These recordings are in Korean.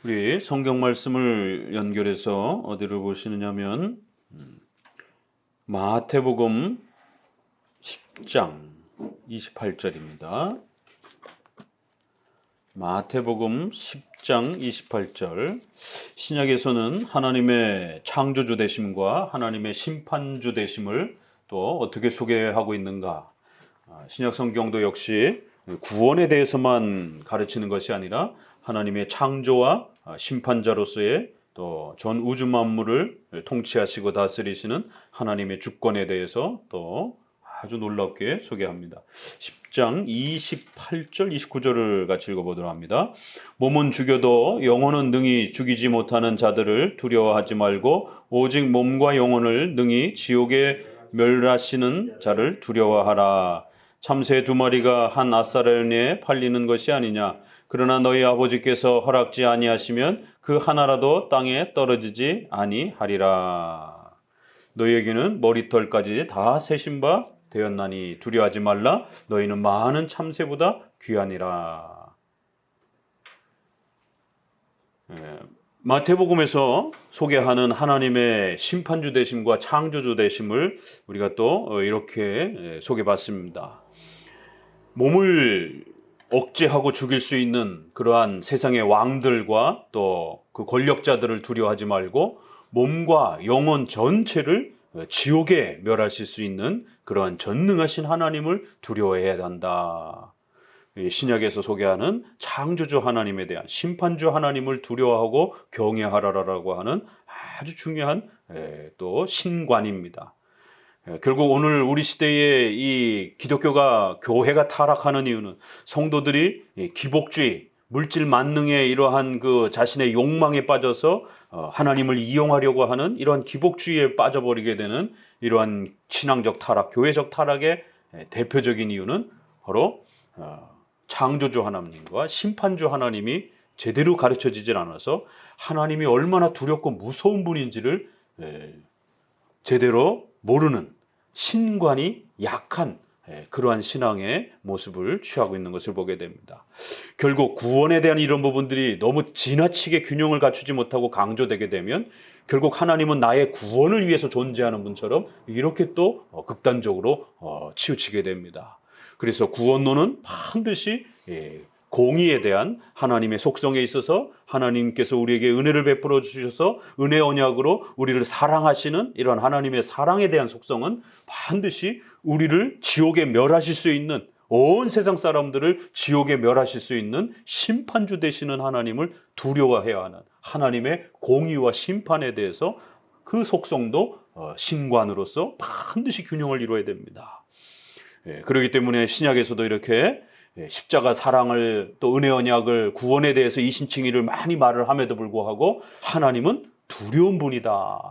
우리 성경 말씀을 연결해서 어디를 보시느냐면 마태복음 10장 28절입니다. 마태복음 10장 28절. 신약에서는 하나님의 창조주 되심과 하나님의 심판주 되심을 또 어떻게 소개하고 있는가? 신약 성경도 역시 구원에 대해서만 가르치는 것이 아니라 하나님의 창조와 심판자로서의 또 전 우주 만물을 통치하시고 다스리시는 하나님의 주권에 대해서 또 아주 놀랍게 소개합니다. 10장 28절 29절을 같이 읽어보도록 합니다. 몸은 죽여도 영혼은 능히 죽이지 못하는 자들을 두려워하지 말고 오직 몸과 영혼을 능히 지옥에 멸하시는 자를 두려워하라. 참새 두 마리가 한 아사라에 팔리는 것이 아니냐. 그러나 너희 아버지께서 허락지 아니하시면 그 하나라도 땅에 떨어지지 아니하리라. 너희에게는 머리털까지 다 세신 바 되었나니 두려워하지 말라. 너희는 많은 참새보다 귀하니라. 마태복음에서 소개하는 하나님의 심판주 되심과 창조주 되심을 우리가 또 이렇게 소개받습니다. 몸을 억제하고 죽일 수 있는 그러한 세상의 왕들과 또 그 권력자들을 두려워하지 말고 몸과 영혼 전체를 지옥에 멸하실 수 있는 그러한 전능하신 하나님을 두려워해야 한다. 신약에서 소개하는 창조주 하나님에 대한 심판주 하나님을 두려워하고 경외하라라고 하는 아주 중요한 또 신관입니다. 결국 오늘 우리 시대에 이 기독교가 교회가 타락하는 이유는 성도들이 기복주의, 물질 만능의 이러한 그 자신의 욕망에 빠져서 하나님을 이용하려고 하는 이러한 기복주의에 빠져버리게 되는 이러한 신앙적 타락, 교회적 타락의 대표적인 이유는 바로 창조주 하나님과 심판주 하나님이 제대로 가르쳐지질 않아서 하나님이 얼마나 두렵고 무서운 분인지를 제대로 모르는 신관이 약한 그러한 신앙의 모습을 취하고 있는 것을 보게 됩니다. 결국 구원에 대한 이런 부분들이 너무 지나치게 균형을 갖추지 못하고 강조되게 되면 결국 하나님은 나의 구원을 위해서 존재하는 분처럼 이렇게 또 극단적으로 치우치게 됩니다. 그래서 구원론은 반드시 공의에 대한 하나님의 속성에 있어서 하나님께서 우리에게 은혜를 베풀어 주셔서 은혜 언약으로 우리를 사랑하시는 이런 하나님의 사랑에 대한 속성은 반드시 우리를 지옥에 멸하실 수 있는 온 세상 사람들을 지옥에 멸하실 수 있는 심판주 되시는 하나님을 두려워해야 하는 하나님의 공의와 심판에 대해서 그 속성도 신관으로서 반드시 균형을 이루어야 됩니다. 그렇기 때문에 신약에서도 이렇게 십자가 사랑을 또 은혜 언약을 구원에 대해서 이신칭의를 많이 말을 함에도 불구하고 하나님은 두려운 분이다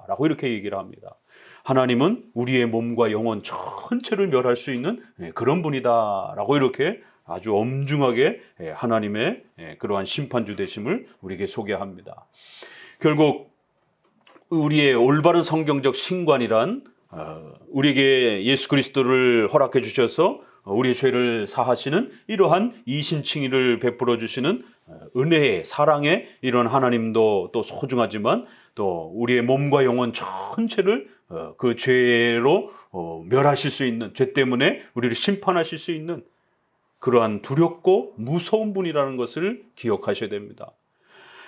라고 이렇게 얘기를 합니다. 하나님은 우리의 몸과 영혼 전체를 멸할 수 있는 그런 분이다 라고 이렇게 아주 엄중하게 하나님의 그러한 심판주 되심을 우리에게 소개합니다. 결국 우리의 올바른 성경적 신관이란 우리에게 예수 그리스도를 허락해 주셔서 우리의 죄를 사하시는 이러한 이신칭의를 베풀어 주시는 은혜의 사랑의 이런 하나님도 또 소중하지만 또 우리의 몸과 영혼 전체를 그 죄로 멸하실 수 있는 죄 때문에 우리를 심판하실 수 있는 그러한 두렵고 무서운 분이라는 것을 기억하셔야 됩니다.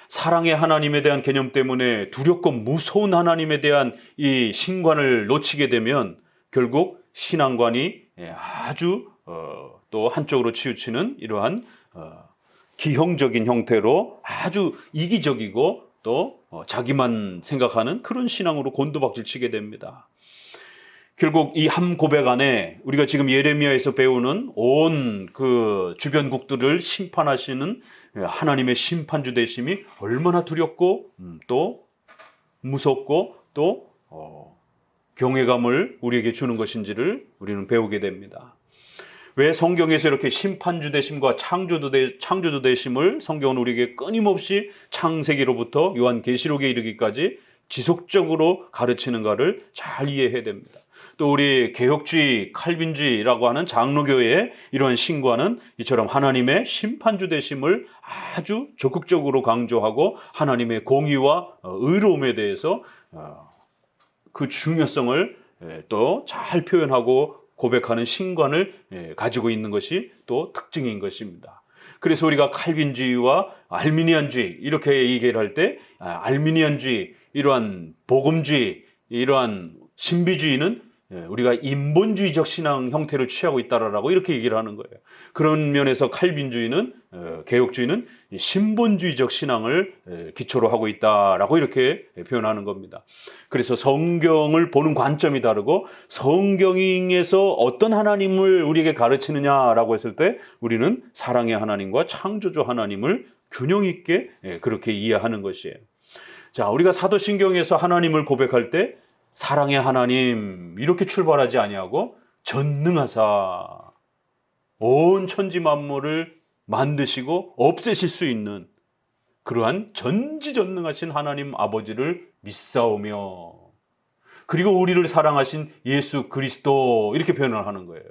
사랑의 하나님에 대한 개념 때문에 두렵고 무서운 하나님에 대한 이 신관을 놓치게 되면 결국 신앙관이 아주 또 한쪽으로 치우치는 이러한 기형적인 형태로 아주 이기적이고 또 자기만 생각하는 그런 신앙으로 곤두박질치게 됩니다. 결국 이 한 고백 안에 우리가 지금 예레미야에서 배우는 온 그 주변국들을 심판하시는 하나님의 심판주 되심이 얼마나 두렵고 또 무섭고 또 경외감을 우리에게 주는 것인지를 우리는 배우게 됩니다. 왜 성경에서 이렇게 심판주 되심과 창조주 되심을 성경은 우리에게 끊임없이 창세기로부터 요한계시록에 이르기까지 지속적으로 가르치는가를 잘 이해해야 됩니다. 또 우리 개혁주의, 칼빈주의라고 하는 장로교회의 이러한 신과는 이처럼 하나님의 심판주 되심을 아주 적극적으로 강조하고 하나님의 공의와 의로움에 대해서 그 중요성을 또 잘 표현하고 고백하는 신관을 가지고 있는 것이 또 특징인 것입니다. 그래서 우리가 칼빈주의와 알미니안주의 이렇게 얘기를 할 때 알미니안주의, 이러한 복음주의, 이러한 신비주의는 우리가 인본주의적 신앙 형태를 취하고 있다라고 이렇게 얘기를 하는 거예요. 그런 면에서 칼빈주의는, 개혁주의는 신본주의적 신앙을 기초로 하고 있다라고 이렇게 표현하는 겁니다. 그래서 성경을 보는 관점이 다르고 성경에서 어떤 하나님을 우리에게 가르치느냐라고 했을 때 우리는 사랑의 하나님과 창조주 하나님을 균형 있게 그렇게 이해하는 것이에요. 자, 우리가 사도신경에서 하나님을 고백할 때 사랑의 하나님 이렇게 출발하지 아니하고 전능하사 온 천지 만물을 만드시고 없애실 수 있는 그러한 전지전능하신 하나님 아버지를 믿사오며 그리고 우리를 사랑하신 예수 그리스도 이렇게 표현을 하는 거예요.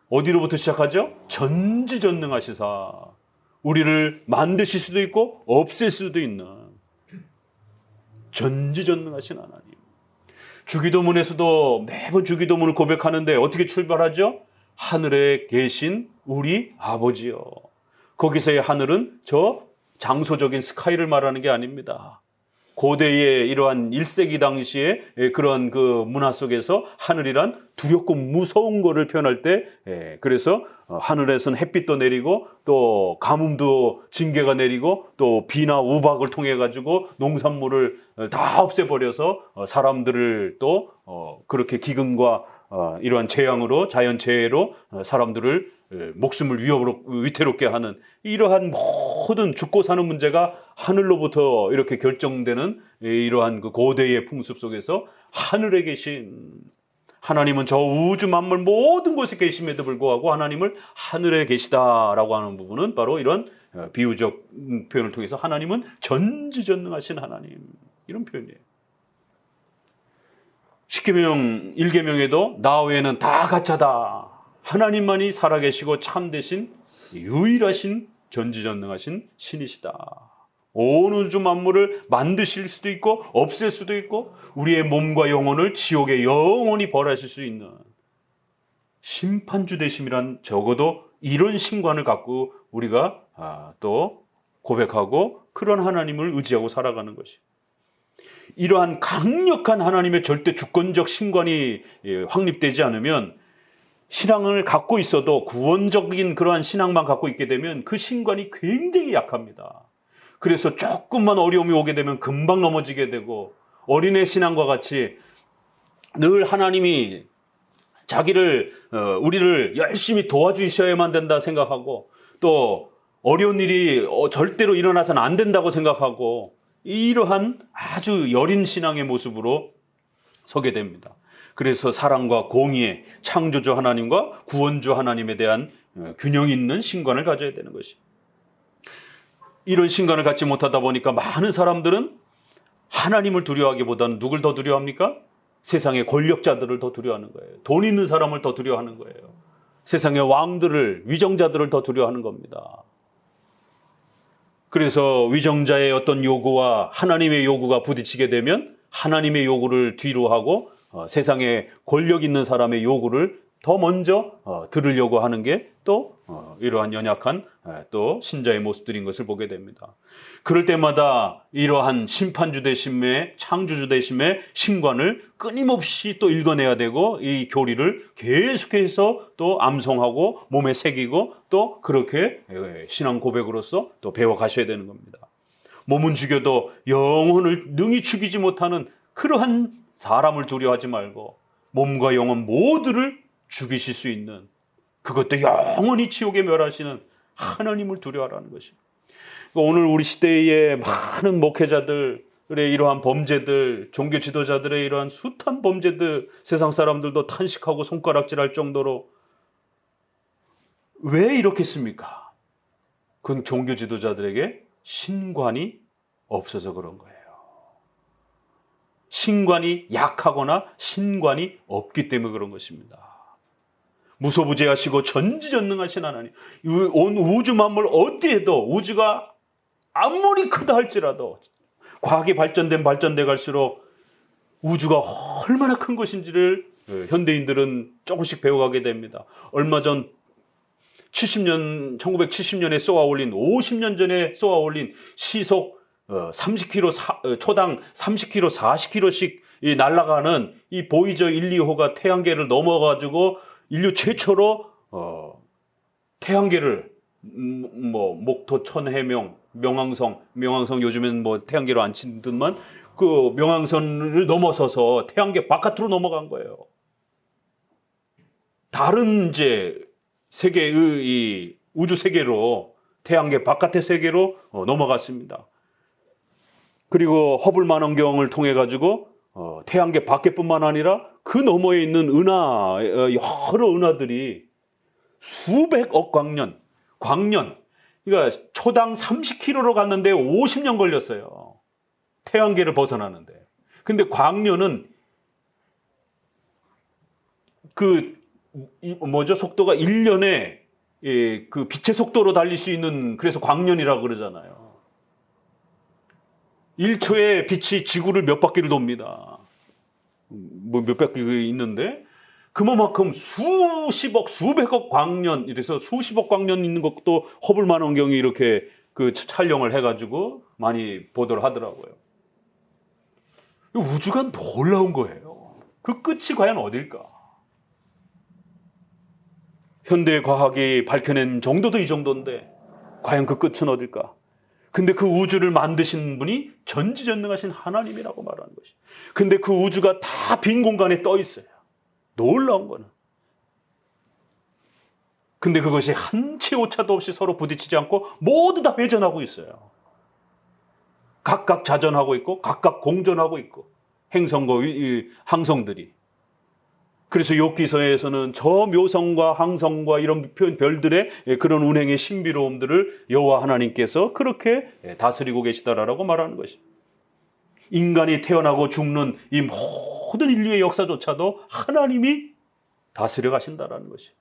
어디로부터 시작하죠? 전지전능하시사 우리를 만드실 수도 있고 없앨 수도 있는 전지전능하신 하나님. 주기도문에서도 매번 주기도문을 고백하는데 어떻게 출발하죠? 하늘에 계신 우리 아버지요. 거기서의 하늘은 저 장소적인 스카이를 말하는 게 아닙니다. 고대의 이러한 1세기 당시에 그런 그 문화 속에서 하늘이란 두렵고 무서운 거를 표현할 때 그래서 하늘에서는 햇빛도 내리고 또 가뭄도 징계가 내리고 또 비나 우박을 통해 가지고 농산물을 다 없애버려서 사람들을 또 그렇게 기근과 이러한 재앙으로 자연재해로 사람들을 목숨을 위태롭게 하는 이러한 모든 죽고 사는 문제가 하늘로부터 이렇게 결정되는 이러한 그 고대의 풍습 속에서 하늘에 계신 하나님은 저 우주 만물 모든 곳에 계심에도 불구하고 하나님을 하늘에 계시다라고 하는 부분은 바로 이런 비유적 표현을 통해서 하나님은 전지전능하신 하나님 이런 표현이에요. 십계명 1계명에도 나 외에는 다 가짜다. 하나님만이 살아계시고 참되신 유일하신 전지전능하신 신이시다. 온 우주 만물을 만드실 수도 있고 없앨 수도 있고 우리의 몸과 영혼을 지옥에 영원히 벌하실 수 있는 심판주 되심이란 적어도 이런 신관을 갖고 우리가 또 고백하고 그런 하나님을 의지하고 살아가는 것이 이러한 강력한 하나님의 절대 주권적 신관이 확립되지 않으면 신앙을 갖고 있어도 구원적인 그러한 신앙만 갖고 있게 되면 그 신관이 굉장히 약합니다. 그래서 조금만 어려움이 오게 되면 금방 넘어지게 되고 어린애 신앙과 같이 늘 하나님이 우리를 열심히 도와주셔야만 된다 생각하고 또 어려운 일이 절대로 일어나서는 안 된다고 생각하고 이러한 아주 여린 신앙의 모습으로 서게 됩니다. 그래서 사랑과 공의의 창조주 하나님과 구원주 하나님에 대한 균형 있는 신관을 가져야 되는 것입니다. 이런 신관을 갖지 못하다 보니까 많은 사람들은 하나님을 두려워하기보다는 누굴 더 두려워합니까? 세상의 권력자들을 더 두려워하는 거예요. 돈 있는 사람을 더 두려워하는 거예요. 세상의 왕들을, 위정자들을 더 두려워하는 겁니다. 그래서 위정자의 어떤 요구와 하나님의 요구가 부딪히게 되면 하나님의 요구를 뒤로 하고 세상에 권력 있는 사람의 요구를 더 먼저 들으려고 하는 게 또 이러한 연약한 또 신자의 모습들인 것을 보게 됩니다. 그럴 때마다 이러한 심판주 되심의 창조주 되심의 신관을 끊임없이 또 읽어내야 되고 이 교리를 계속해서 또 암송하고 몸에 새기고 또 그렇게 신앙 고백으로서 또 배워가셔야 되는 겁니다. 몸은 죽여도 영혼을 능히 죽이지 못하는 그러한 사람을 두려워하지 말고 몸과 영혼 모두를 죽이실 수 있는 그것도 영원히 지옥에 멸하시는 하나님을 두려워하라는 것입니다. 오늘 우리 시대의 많은 목회자들의 이러한 범죄들, 종교 지도자들의 이러한 숱한 범죄들 세상 사람들도 탄식하고 손가락질할 정도로 왜 이렇겠습니까? 그건 종교 지도자들에게 신관이 없어서 그런 거예요. 신관이 약하거나 신관이 없기 때문에 그런 것입니다. 무소부재하시고 전지전능하신 하나님, 온 우주 만물 어디에도 우주가 아무리 크다 할지라도 과학이 발전돼 갈수록 우주가 얼마나 큰 것인지를 현대인들은 조금씩 배워가게 됩니다. 얼마 전 1970년에 쏘아 올린 50년 전에 쏘아 올린 시속 30km 초당 30km 40km씩 날아가는 이 보이저 1, 2호가 태양계를 넘어가지고 인류 최초로 태양계를 목토 천해명 명왕성 요즘엔 뭐 태양계로 안 치듯만 그 명왕선을 넘어서서 태양계 바깥으로 넘어간 거예요. 다른 이제 세계의 이 우주 세계로 태양계 바깥의 세계로 넘어갔습니다. 그리고 허블 망원경을 통해 가지고 태양계 밖에뿐만 아니라 그 너머에 있는 은하 여러 은하들이 수백억 광년 그러니까 초당 30km로 갔는데 50년 걸렸어요. 태양계를 벗어나는데. 근데 광년은 속도가 1년에 그 빛의 속도로 달릴 수 있는, 그래서 광년이라고 그러잖아요. 1초에 빛이 지구를 몇 바퀴를 돕니다. 몇 바퀴 있는데 그만큼 수십억, 수백억 광년, 이래서 수십억 광년 있는 것도 허블 망원경이 이렇게 그 촬영을 해가지고 많이 보도를 하더라고요. 우주가 놀라운 거예요. 그 끝이 과연 어딜까? 현대 과학이 밝혀낸 정도도 이 정도인데 과연 그 끝은 어딜까? 근데 그 우주를 만드신 분이 전지전능하신 하나님이라고 말하는 것이. 근데 그 우주가 다 빈 공간에 떠 있어요. 놀라운 거는. 근데 그것이 한 채 오차도 없이 서로 부딪히지 않고 모두 다 회전하고 있어요. 각각 자전하고 있고 각각 공전하고 있고 행성과 항성들이. 그래서 욥기서에서는 저 묘성과 항성과 이런 별들의 그런 운행의 신비로움들을 여호와 하나님께서 그렇게 다스리고 계시다라고 말하는 것입니다. 인간이 태어나고 죽는 이 모든 인류의 역사조차도 하나님이 다스려 가신다라는 것이.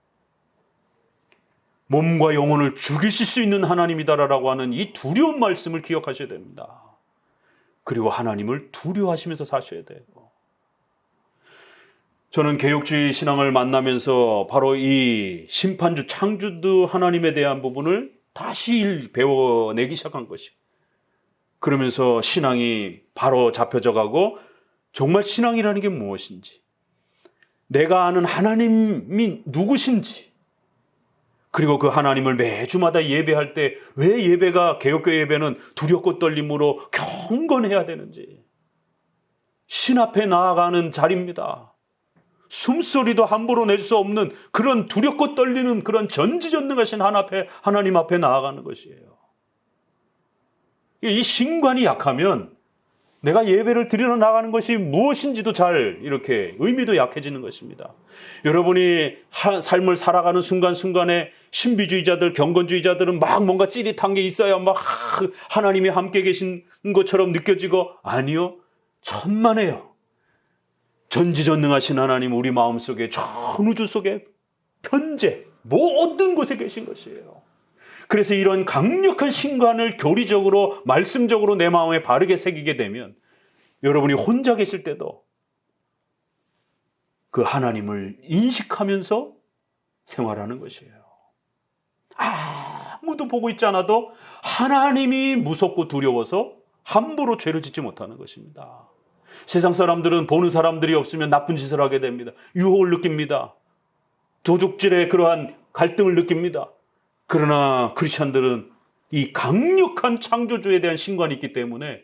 몸과 영혼을 죽이실 수 있는 하나님이다라고 하는 이 두려운 말씀을 기억하셔야 됩니다. 그리고 하나님을 두려워하시면서 사셔야 돼요. 저는 개혁주의 신앙을 만나면서 바로 이 심판주, 창조주 하나님에 대한 부분을 다시 배워내기 시작한 것이. 그러면서 신앙이 바로 잡혀져 가고 정말 신앙이라는 게 무엇인지, 내가 아는 하나님이 누구신지, 그리고 그 하나님을 매주마다 예배할 때 왜 예배가, 개혁교회 예배는 두렵고 떨림으로 경건해야 되는지, 신 앞에 나아가는 자리입니다. 숨소리도 함부로 낼 수 없는 그런 두렵고 떨리는 그런 전지전능하신 하나님 앞에 나아가는 것이에요. 이 신관이 약하면 내가 예배를 드리러 나가는 것이 무엇인지도 잘 이렇게 의미도 약해지는 것입니다. 여러분이 삶을 살아가는 순간순간에 신비주의자들, 경건주의자들은 막 뭔가 찌릿한 게 있어야 막 하나님이 함께 계신 것처럼 느껴지고, 아니요, 천만에요. 전지전능하신 하나님 우리 마음속에, 전 우주 속에 현재 모든 곳에 계신 것이에요. 그래서 이런 강력한 신관을 교리적으로, 말씀적으로 내 마음에 바르게 새기게 되면 여러분이 혼자 계실 때도 그 하나님을 인식하면서 생활하는 것이에요. 아무도 보고 있지 않아도 하나님이 무섭고 두려워서 함부로 죄를 짓지 못하는 것입니다. 세상 사람들은 보는 사람들이 없으면 나쁜 짓을 하게 됩니다. 유혹을 느낍니다. 도둑질의 그러한 갈등을 느낍니다. 그러나 크리스찬들은 이 강력한 창조주에 대한 신관이 있기 때문에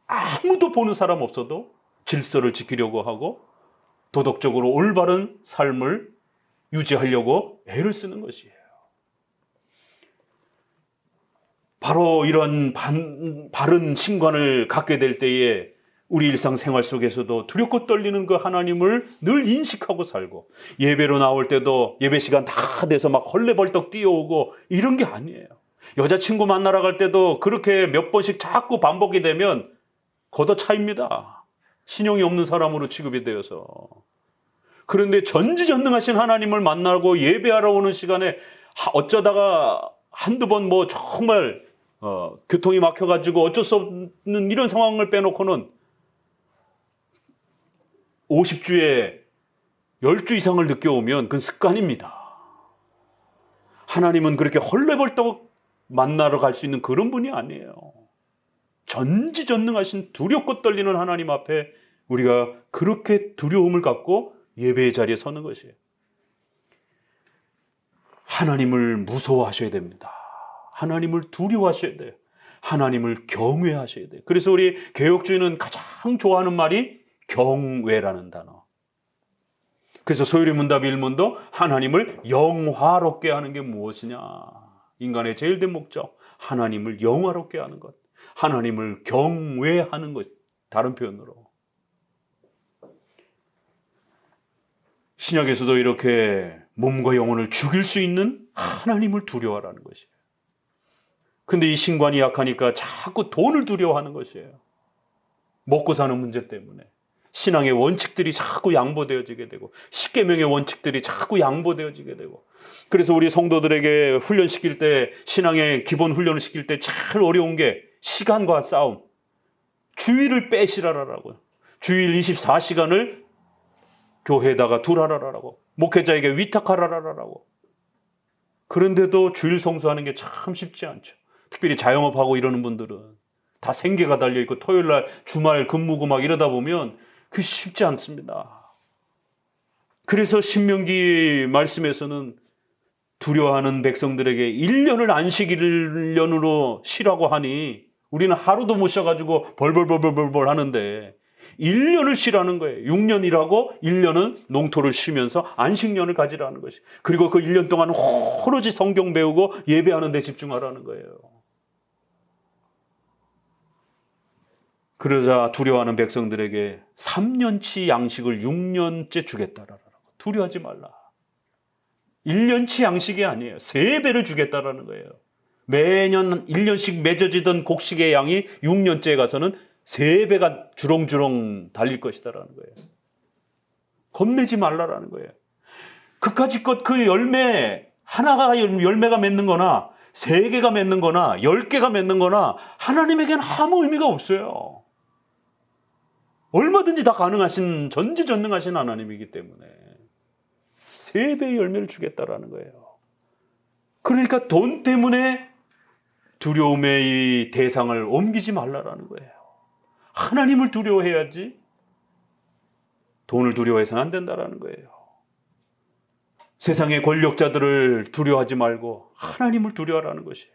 아무도 보는 사람 없어도 질서를 지키려고 하고 도덕적으로 올바른 삶을 유지하려고 애를 쓰는 것이에요. 바로 이런 바른 신관을 갖게 될 때에 우리 일상생활 속에서도 두렵고 떨리는 그 하나님을 늘 인식하고 살고, 예배로 나올 때도 예배 시간 다 돼서 막 헐레벌떡 뛰어오고 이런 게 아니에요. 여자친구 만나러 갈 때도 그렇게 몇 번씩 자꾸 반복이 되면 걷어차입니다. 신용이 없는 사람으로 취급이 되어서. 그런데 전지전능하신 하나님을 만나고 예배하러 오는 시간에 어쩌다가 한두 번 뭐 정말 교통이 막혀가지고 어쩔 수 없는 이런 상황을 빼놓고는 50주에 10주 이상을 늦게 오면 그건 습관입니다. 하나님은 그렇게 헐레벌떡 만나러 갈 수 있는 그런 분이 아니에요. 전지전능하신 두렵고 떨리는 하나님 앞에 우리가 그렇게 두려움을 갖고 예배의 자리에 서는 것이에요. 하나님을 무서워하셔야 됩니다. 하나님을 두려워하셔야 돼요. 하나님을 경외하셔야 돼요. 그래서 우리 개혁주의는 가장 좋아하는 말이 경외라는 단어. 그래서 소요리 문답 1문도 하나님을 영화롭게 하는 게 무엇이냐. 인간의 제일 된 목적, 하나님을 영화롭게 하는 것, 하나님을 경외하는 것. 다른 표현으로 신약에서도 이렇게 몸과 영혼을 죽일 수 있는 하나님을 두려워하라는 것이에요. 근데 이 신관이 약하니까 자꾸 돈을 두려워하는 것이에요. 먹고 사는 문제 때문에 신앙의 원칙들이 자꾸 양보되어지게 되고 십계명의 원칙들이 자꾸 양보되어지게 되고, 그래서 우리 성도들에게 훈련시킬 때, 신앙의 기본 훈련을 시킬 때 제일 어려운 게 시간과 싸움. 주일을 빼시라라고요. 주일 24시간을 교회에다가 두라라라고, 목회자에게 위탁하라라라고. 그런데도 주일 성수하는 게 참 쉽지 않죠. 특별히 자영업하고 이러는 분들은 다 생계가 달려있고 토요일날 주말 근무고 막 이러다 보면 그게 쉽지 않습니다. 그래서 신명기 말씀에서는 두려워하는 백성들에게 1년을 안식 1년으로 쉬라고 하니 우리는 하루도 못 쉬어가지고 벌벌벌벌벌 하는데 1년을 쉬라는 거예요. 6년 일하고 1년은 농토를 쉬면서 안식년을 가지라는 것이. 그리고 그 1년 동안 오로지 성경 배우고 예배하는 데 집중하라는 거예요. 그러자 두려워하는 백성들에게 3년치 양식을 6년째 주겠다라고. 두려워하지 말라. 1년치 양식이 아니에요. 3배를 주겠다라는 거예요. 매년 1년씩 맺어지던 곡식의 양이 6년째에 가서는 3배가 주렁주렁 달릴 것이다라는 거예요. 겁내지 말라라는 거예요. 그까짓 것, 그 열매 하나가 열매가 맺는 거나 3개가 맺는 거나 10개가 맺는 거나 하나님에게는 아무 의미가 없어요. 얼마든지 다 가능하신 전지전능하신 하나님이기 때문에 3배의 열매를 주겠다라는 거예요. 그러니까 돈 때문에 두려움의 이 대상을 옮기지 말라라는 거예요. 하나님을 두려워해야지 돈을 두려워해서는 안 된다라는 거예요. 세상의 권력자들을 두려워하지 말고 하나님을 두려워하라는 것이에요.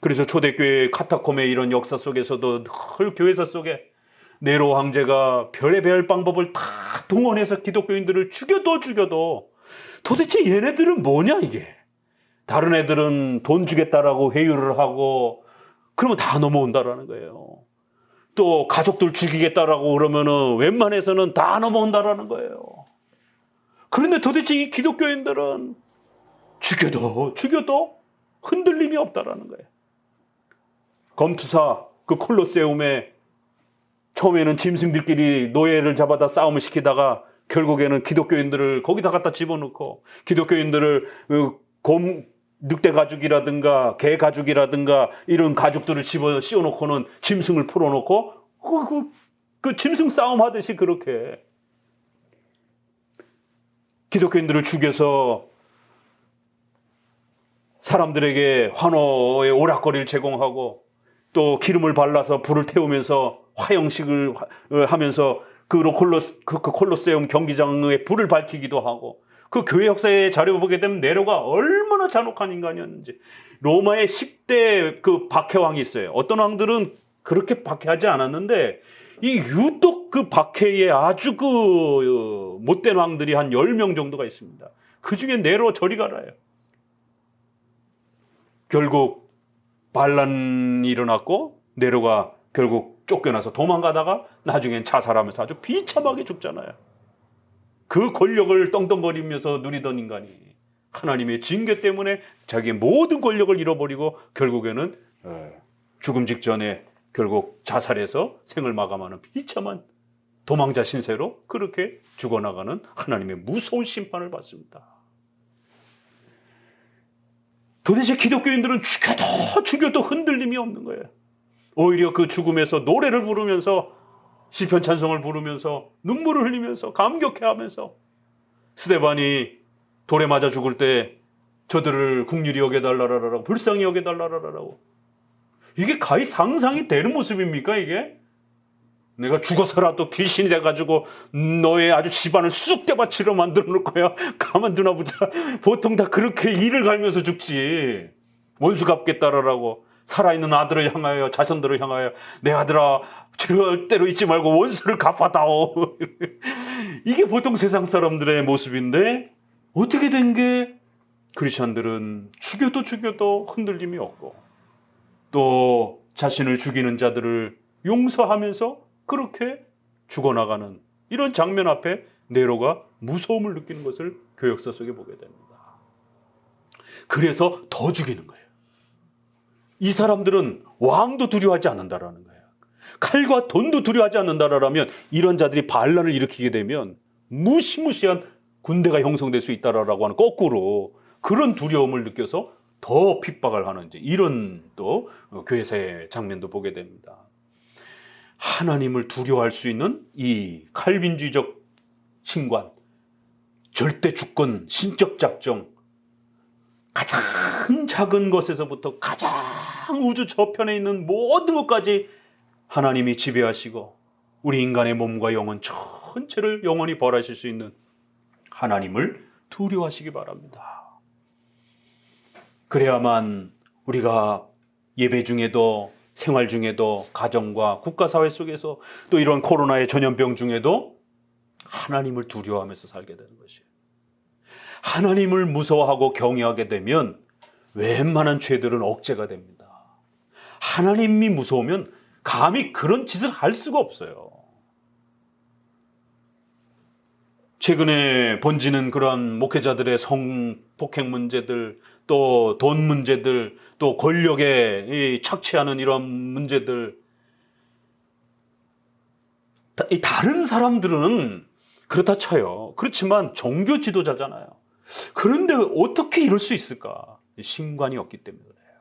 그래서 초대교회 카타콤의 이런 역사 속에서도 늘 교회사 속에 네로 황제가 별의별 방법을 다 동원해서 기독교인들을 죽여도 도대체 얘네들은 뭐냐 이게. 다른 애들은 돈 주겠다라고 회유를 하고 그러면 다 넘어온다라는 거예요. 또 가족들 죽이겠다라고 그러면은 웬만해서는 다 넘어온다라는 거예요. 그런데 도대체 이 기독교인들은 죽여도 흔들림이 없다라는 거예요. 검투사 그 콜로세움에 처음에는 짐승들끼리 노예를 잡아다 싸움을 시키다가 결국에는 기독교인들을 거기다 갖다 집어넣고 기독교인들을 늑대 가죽이라든가 개 가죽이라든가 이런 가죽들을 집어 씌워놓고는 짐승을 풀어놓고 그 짐승 싸움 하듯이 그렇게 기독교인들을 죽여서 사람들에게 환호의 오락거리를 제공하고 또 기름을 발라서 불을 태우면서 화형식을 하면서 그 콜로세움 경기장에 불을 밝히기도 하고, 그 교회 역사의 자료 보게 되면 네로가 얼마나 잔혹한 인간이었는지. 로마의 10대 그 박해왕이 있어요. 어떤 왕들은 그렇게 박해하지 않았는데 이 유독 그 박해에 아주 그 못된 왕들이 한 10명 정도가 있습니다. 그 중에 네로 저리 가라요. 결국 반란이 일어났고 네로가 결국 쫓겨나서 도망가다가 나중엔 자살하면서 아주 비참하게 죽잖아요. 그 권력을 떵떵거리면서 누리던 인간이 하나님의 징계 때문에 자기의 모든 권력을 잃어버리고 결국에는 죽음 직전에 결국 자살해서 생을 마감하는 비참한 도망자 신세로 그렇게 죽어나가는 하나님의 무서운 심판을 받습니다. 도대체 기독교인들은 죽여도 흔들림이 없는 거예요. 오히려 그 죽음에서 노래를 부르면서 시편 찬송을 부르면서 눈물을 흘리면서 감격해하면서 스데반이 돌에 맞아 죽을 때 저들을 긍휼히 여겨달라라고 불쌍히 여겨달라라고 이게 가히 상상이 되는 모습입니까 이게? 내가 죽어서라도 귀신이 돼가지고 너의 아주 집안을 수족대밭으로 만들어 놓을 거야. 가만두나 보자. 보통 다 그렇게 이를 갈면서 죽지. 원수 갚겠다라고 살아있는 아들을 향하여 자손들을 향하여 내 아들아 절대로 잊지 말고 원수를 갚아다오. 이게 보통 세상 사람들의 모습인데 어떻게 된 게 크리스천들은 죽여도 흔들림이 없고 또 자신을 죽이는 자들을 용서하면서 그렇게 죽어나가는 이런 장면 앞에 네로가 무서움을 느끼는 것을 교역서 속에 보게 됩니다. 그래서 더 죽이는 거예요. 이 사람들은 왕도 두려워하지 않는다라는 거예요. 칼과 돈도 두려워하지 않는다라면 이런 자들이 반란을 일으키게 되면 무시무시한 군대가 형성될 수 있다라고 하는 거꾸로 그런 두려움을 느껴서 더 핍박을 하는 이런 또 교회사의 장면도 보게 됩니다. 하나님을 두려워할 수 있는 이 칼빈주의적 신관, 절대 주권, 신적 작정, 가장 작은 것에서부터 가장 우주 저편에 있는 모든 것까지 하나님이 지배하시고 우리 인간의 몸과 영혼 전체를 영원히 벌하실 수 있는 하나님을 두려워하시기 바랍니다. 그래야만 우리가 예배 중에도 생활 중에도 가정과 국가사회 속에서 또 이런 코로나의 전염병 중에도 하나님을 두려워하면서 살게 되는 것이에요. 하나님을 무서워하고 경외하게 되면 웬만한 죄들은 억제가 됩니다. 하나님이 무서우면 감히 그런 짓을 할 수가 없어요. 최근에 번지는 그러한 목회자들의 성폭행 문제들, 또 돈 문제들, 또 권력에 착취하는 이런 문제들. 다른 사람들은 그렇다 쳐요. 그렇지만 종교 지도자잖아요. 그런데 어떻게 이럴 수 있을까? 신관이 없기 때문에 그래요.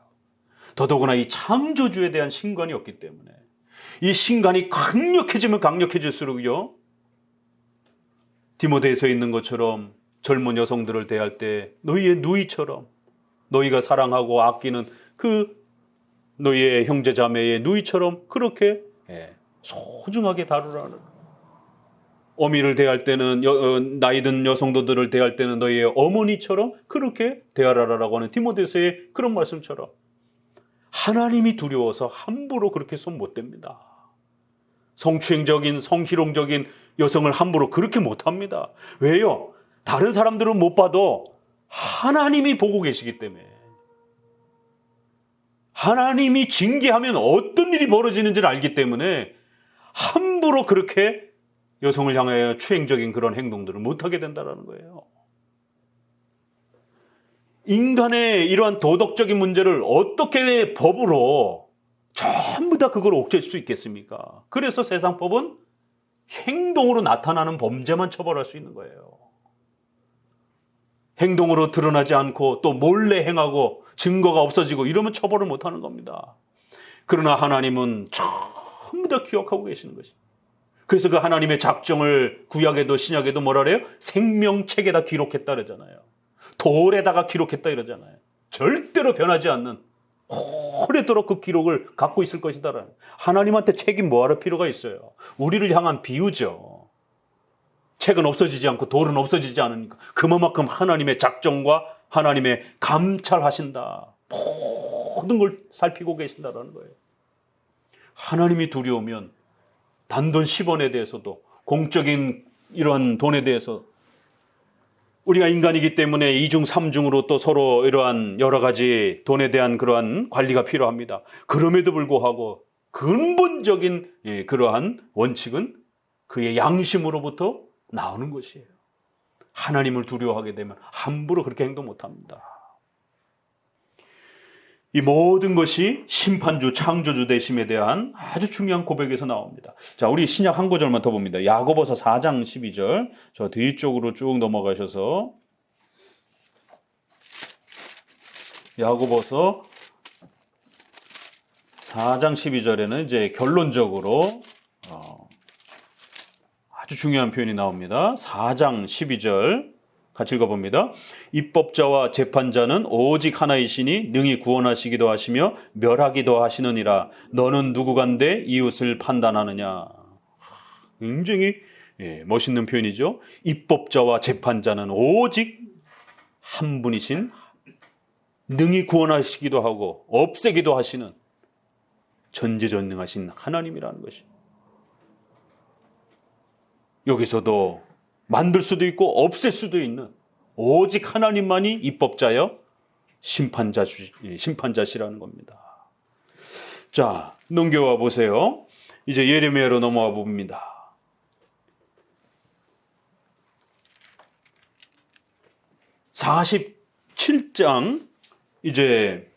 더더구나 이 창조주에 대한 신관이 없기 때문에 이 신관이 강력해지면 강력해질수록요. 디모데에서 있는 것처럼 젊은 여성들을 대할 때 너희의 누이처럼 너희가 사랑하고 아끼는 그 너희의 형제 자매의 누이처럼 그렇게 소중하게 다루라는, 어미를 대할 때는 나이든 여성도들을 대할 때는 너희의 어머니처럼 그렇게 대하라라고 하는 디모데서의 그런 말씀처럼 하나님이 두려워서 함부로 그렇게 손 못 댑니다. 성추행적인 성희롱적인 여성을 함부로 그렇게 못합니다. 왜요? 다른 사람들은 못 봐도 하나님이 보고 계시기 때문에. 하나님이 징계하면 어떤 일이 벌어지는지를 알기 때문에 함부로 그렇게 여성을 향하여 추행적인 그런 행동들을 못하게 된다는 거예요. 인간의 이러한 도덕적인 문제를 어떻게 법으로 전부 다 그걸 옥죄할 수 있겠습니까? 그래서 세상법은 행동으로 나타나는 범죄만 처벌할 수 있는 거예요. 행동으로 드러나지 않고 또 몰래 행하고 증거가 없어지고 이러면 처벌을 못하는 겁니다. 그러나 하나님은 전부 다 기억하고 계시는 것입니다. 그래서 그 하나님의 작정을 구약에도 신약에도 뭐라 그래요? 생명책에다 기록했다 그러잖아요. 돌에다가 기록했다 이러잖아요. 절대로 변하지 않는 오래도록 그 기록을 갖고 있을 것이다. 하나님한테 책임 뭐할 필요가 있어요? 우리를 향한 비유죠. 책은 없어지지 않고 돌은 없어지지 않으니까 그만큼 하나님의 작정과 하나님의 감찰하신다. 모든 걸 살피고 계신다라는 거예요. 하나님이 두려우면 단돈 10원에 대해서도 공적인 이런 돈에 대해서 우리가 인간이기 때문에 2중 3중으로 또 서로 이러한 여러 가지 돈에 대한 그러한 관리가 필요합니다. 그럼에도 불구하고 근본적인 그러한 원칙은 그의 양심으로부터 나오는 것이에요. 하나님을 두려워하게 되면 함부로 그렇게 행동 못합니다. 이 모든 것이 심판주, 창조주 되심에 대한 아주 중요한 고백에서 나옵니다. 자, 우리 신약 한 구절만 더 봅니다. 야고보서 4장 12절. 저 뒤쪽으로 쭉 넘어가셔서 야고보서 4장 12절에는 이제 결론적으로 아주 중요한 표현이 나옵니다. 4장 12절 같이 읽어봅니다. 입법자와 재판자는 오직 하나이시니 능히 구원하시기도 하시며 멸하기도 하시느니라. 너는 누구간데 이웃을 판단하느냐. 굉장히 멋있는 표현이죠. 입법자와 재판자는 오직 한 분이신, 능히 구원하시기도 하고 없애기도 하시는 전지전능하신 하나님이라는 것이. 여기서도 만들 수도 있고 없앨 수도 있는 오직 하나님만이 입법자여 심판자시라는 겁니다. 자, 넘겨와 보세요. 이제 예레미야로 넘어와 봅니다. (47장) 이제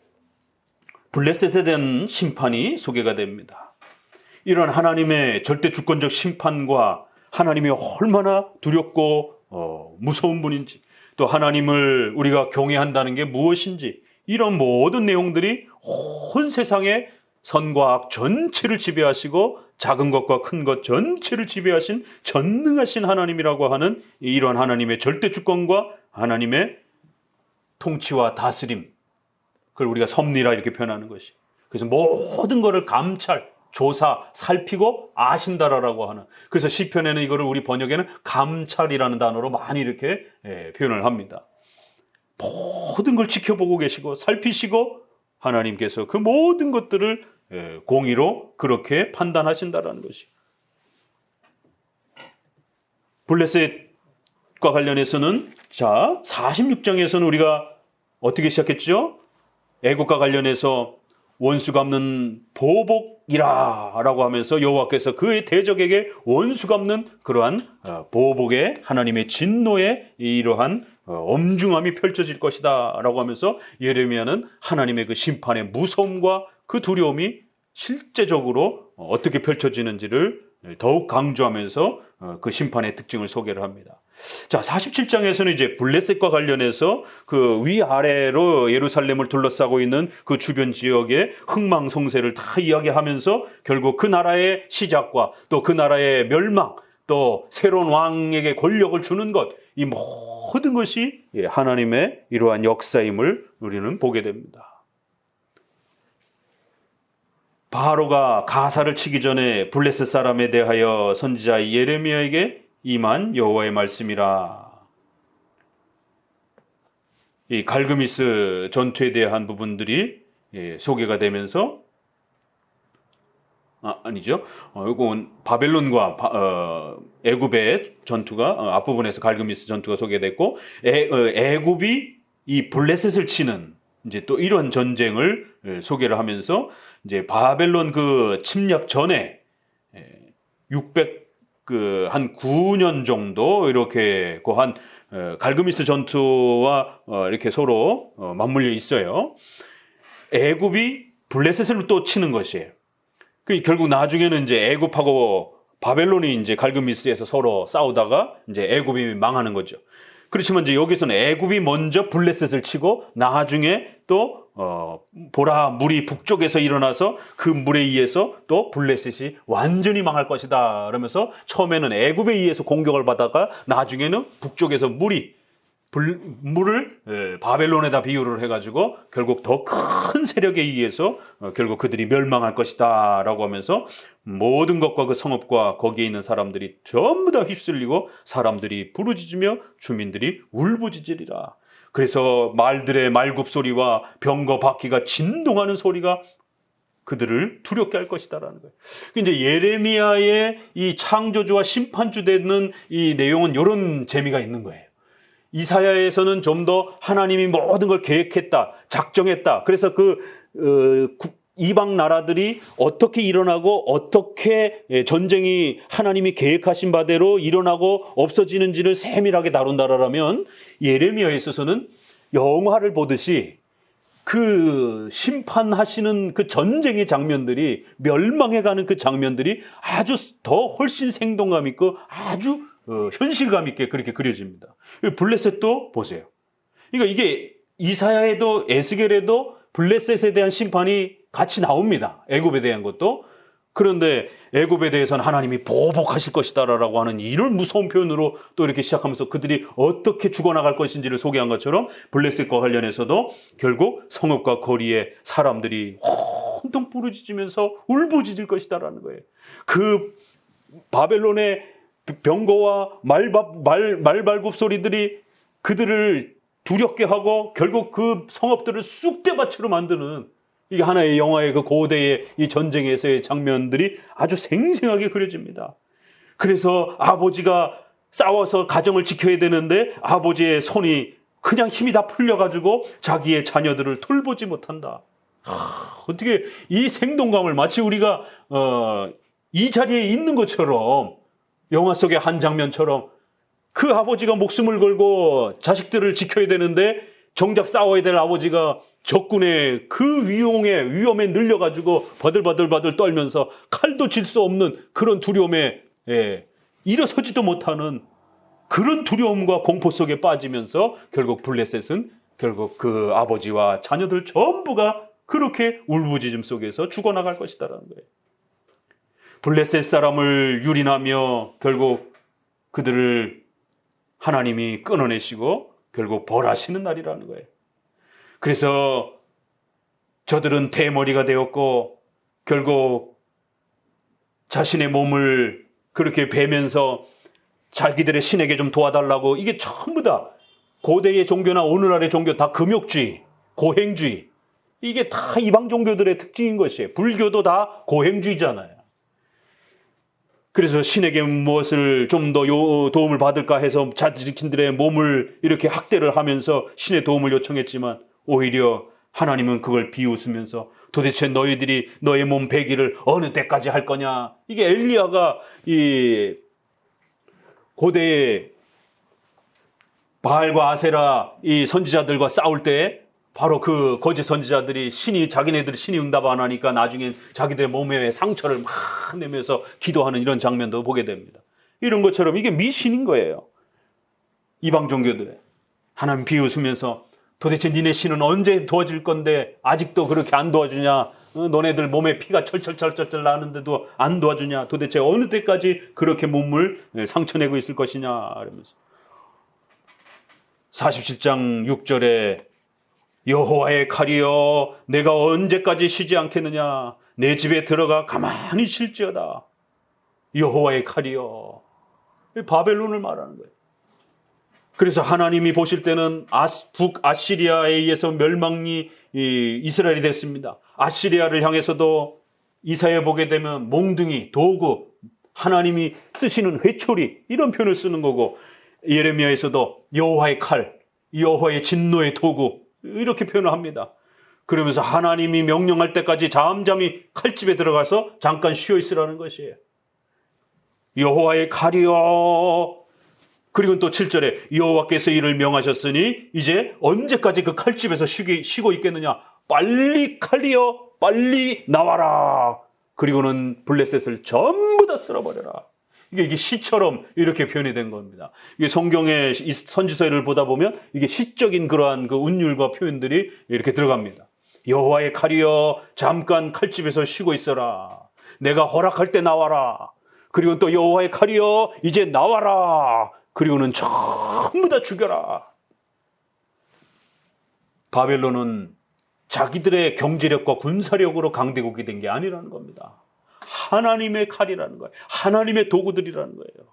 블레셋에 대한 심판이 소개가 됩니다. 이런 하나님의 절대 주권적 심판과 하나님이 얼마나 두렵고 무서운 분인지, 또 하나님을 우리가 경외한다는 게 무엇인지, 이런 모든 내용들이 온 세상의 선과 악 전체를 지배하시고 작은 것과 큰 것 전체를 지배하신 전능하신 하나님이라고 하는 이런 하나님의 절대 주권과 하나님의 통치와 다스림, 그걸 우리가 섭리라 이렇게 표현하는 것이. 그래서 모든 것을 감찰, 조사, 살피고 아신다라고 하는. 그래서 시편에는 이거를 우리 번역에는 감찰이라는 단어로 많이 이렇게 표현을 합니다. 모든 걸 지켜보고 계시고 살피시고 하나님께서 그 모든 것들을 공의로 그렇게 판단하신다라는 것이. 블레셋과 관련해서는 자 46장에서는 우리가 어떻게 시작했죠? 애국과 관련해서 원수 갚는 보복이라 라고 하면서 여호와께서 그의 대적에게 원수 갚는 그러한 보복의 하나님의 진노의 이러한 엄중함이 펼쳐질 것이다 라고 하면서 예레미야는 하나님의 그 심판의 무서움과 그 두려움이 실제적으로 어떻게 펼쳐지는지를 더욱 강조하면서 그 심판의 특징을 소개를 합니다. 자, 47장에서는 이제 블레셋과 관련해서 그 위아래로 예루살렘을 둘러싸고 있는 그 주변 지역의 흥망성쇠를 다 이야기하면서 결국 그 나라의 시작과 또 그 나라의 멸망, 또 새로운 왕에게 권력을 주는 것, 이 모든 것이 하나님의 이러한 역사임을 우리는 보게 됩니다. 바로가 가사를 치기 전에 블레셋 사람에 대하여 선지자 예레미야에게 임한 여호와의 말씀이라. 이 갈그미스 전투에 대한 부분들이 소개가 되면서 아니죠. 이건 바벨론과 애굽의 전투가 앞부분에서 갈그미스 전투가 소개됐고 애굽이 이 블레셋을 치는 이제 또 이런 전쟁을 소개를 하면서 이제 바벨론 그 침략 전에 600한 9년 정도 이렇게 한 갈그미스 전투와 이렇게 서로 맞물려 있어요. 애굽이 블레셋을 또 치는 것이에요. 그 결국 나중에는 이제 애굽하고 바벨론이 이제 갈그미스에서 서로 싸우다가 이제 애굽이 망하는 거죠. 그렇지만 이제 여기서는 애굽이 먼저 블레셋을 치고 나중에 또 보라 물이 북쪽에서 일어나서 그 물에 의해서 또 블레셋이 완전히 망할 것이다 그러면서 처음에는 애굽에 의해서 공격을 받다가 나중에는 북쪽에서 물을 바벨론에다 비유를 해가지고 결국 더 큰 세력에 의해서 결국 그들이 멸망할 것이다 라고 하면서 모든 것과 그 성읍과 거기에 있는 사람들이 전부 다 휩쓸리고 사람들이 부르짖으며 주민들이 울부짖으리라. 그래서 말들의 말굽소리와 병거 바퀴가 진동하는 소리가 그들을 두렵게 할 것이다라는 거예요. 이제 예레미야의 이 창조주와 심판주 되는 이 내용은 이런 재미가 있는 거예요. 이사야에서는 좀 더 하나님이 모든 걸 계획했다, 작정했다. 그래서 이방 나라들이 어떻게 일어나고 어떻게 전쟁이 하나님이 계획하신 바대로 일어나고 없어지는지를 세밀하게 다룬다라면 예레미야에 있어서는 영화를 보듯이 그 심판하시는 그 전쟁의 장면들이, 멸망해가는 그 장면들이 아주 더 훨씬 생동감 있고 아주 현실감 있게 그렇게 그려집니다. 블레셋도 보세요. 그러니까 이게 이사야에도 에스겔에도 블레셋에 대한 심판이 같이 나옵니다. 애굽에 대한 것도. 그런데 애굽에 대해서는 하나님이 보복하실 것이다라고 하는 이런 무서운 표현으로 또 이렇게 시작하면서 그들이 어떻게 죽어나갈 것인지를 소개한 것처럼 블레셋과 관련해서도 결국 성읍과 거리에 사람들이 혼통 부르짖으면서 울부짖을 것이다라는 거예요. 그 바벨론의 병거와 말발굽 소리들이 그들을 두렵게 하고 결국 그 성읍들을 쑥대밭으로 만드는, 이게 하나의 영화의 그 고대의 이 전쟁에서의 장면들이 아주 생생하게 그려집니다. 그래서 아버지가 싸워서 가정을 지켜야 되는데 아버지의 손이 그냥 힘이 다 풀려가지고 자기의 자녀들을 돌보지 못한다. 어떻게 이 생동감을 마치 우리가 이 자리에 있는 것처럼, 영화 속의 한 장면처럼 그 아버지가 목숨을 걸고 자식들을 지켜야 되는데 정작 싸워야 될 아버지가 적군의 그 위험에 늘려가지고 바들바들 떨면서 칼도 질 수 없는 그런 두려움에 일어서지도 못하는 그런 두려움과 공포 속에 빠지면서 결국 블레셋은 결국 그 아버지와 자녀들 전부가 그렇게 울부짖음 속에서 죽어나갈 것이다라는 거예요. 블레셋 사람을 유린하며 결국 그들을 하나님이 끊어내시고 결국 벌하시는 날이라는 거예요. 그래서 저들은 대머리가 되었고 결국 자신의 몸을 그렇게 베면서 자기들의 신에게 좀 도와달라고, 이게 전부 다 고대의 종교나 오늘날의 종교 다 금욕주의, 고행주의, 이게 다 이방 종교들의 특징인 것이에요. 불교도 다 고행주의잖아요. 그래서 신에게 무엇을 좀 더 도움을 받을까 해서 자신들의 몸을 이렇게 학대를 하면서 신의 도움을 요청했지만 오히려 하나님은 그걸 비웃으면서 도대체 너희들이 너의 몸 베기를 어느 때까지 할 거냐. 이게 엘리야가 이 고대의 바알과 아세라 이 선지자들과 싸울 때 바로 그 거짓 선지자들이 자기네들이 신이 응답 안 하니까 나중엔 자기들의 몸에 상처를 막 내면서 기도하는 이런 장면도 보게 됩니다. 이런 것처럼 이게 미신인 거예요. 이방 종교들의. 하나님 비웃으면서 도대체 니네 신은 언제 도와줄 건데 아직도 그렇게 안 도와주냐? 너네들 몸에 피가 철철철철 나는데도 안 도와주냐? 도대체 어느 때까지 그렇게 몸을 상처내고 있을 것이냐? 이러면서 47장 6절에 여호와의 칼이여 내가 언제까지 쉬지 않겠느냐? 내 집에 들어가 가만히 쉴지어다. 여호와의 칼이여. 바벨론을 말하는 거예요. 그래서 하나님이 보실 때는 북아시리아에 의해서 멸망이 이스라엘이 됐습니다. 아시리아를 향해서도 이사야 보게 되면 몽둥이, 도구, 하나님이 쓰시는 회초리 이런 표현을 쓰는 거고, 예레미야에서도 여호와의 칼, 여호와의 진노의 도구 이렇게 표현을 합니다. 그러면서 하나님이 명령할 때까지 잠잠히 칼집에 들어가서 잠깐 쉬어 있으라는 것이에요. 여호와의 칼이여. 그리고 또 7절에 여호와께서 이를 명하셨으니 이제 언제까지 그 칼집에서 쉬고 있겠느냐. 빨리 칼이여 빨리 나와라. 그리고는 블레셋을 전부 다 쓸어버려라. 이게 시처럼 이렇게 표현이 된 겁니다. 이게 성경의 선지서를 보다 보면 이게 시적인 그러한 그 운율과 표현들이 이렇게 들어갑니다. 여호와의 칼이여 잠깐 칼집에서 쉬고 있어라. 내가 허락할 때 나와라. 그리고 또 여호와의 칼이여 이제 나와라. 그리고는 전부 다 죽여라. 바벨론은 자기들의 경제력과 군사력으로 강대국이 된 게 아니라는 겁니다. 하나님의 칼이라는 거예요. 하나님의 도구들이라는 거예요.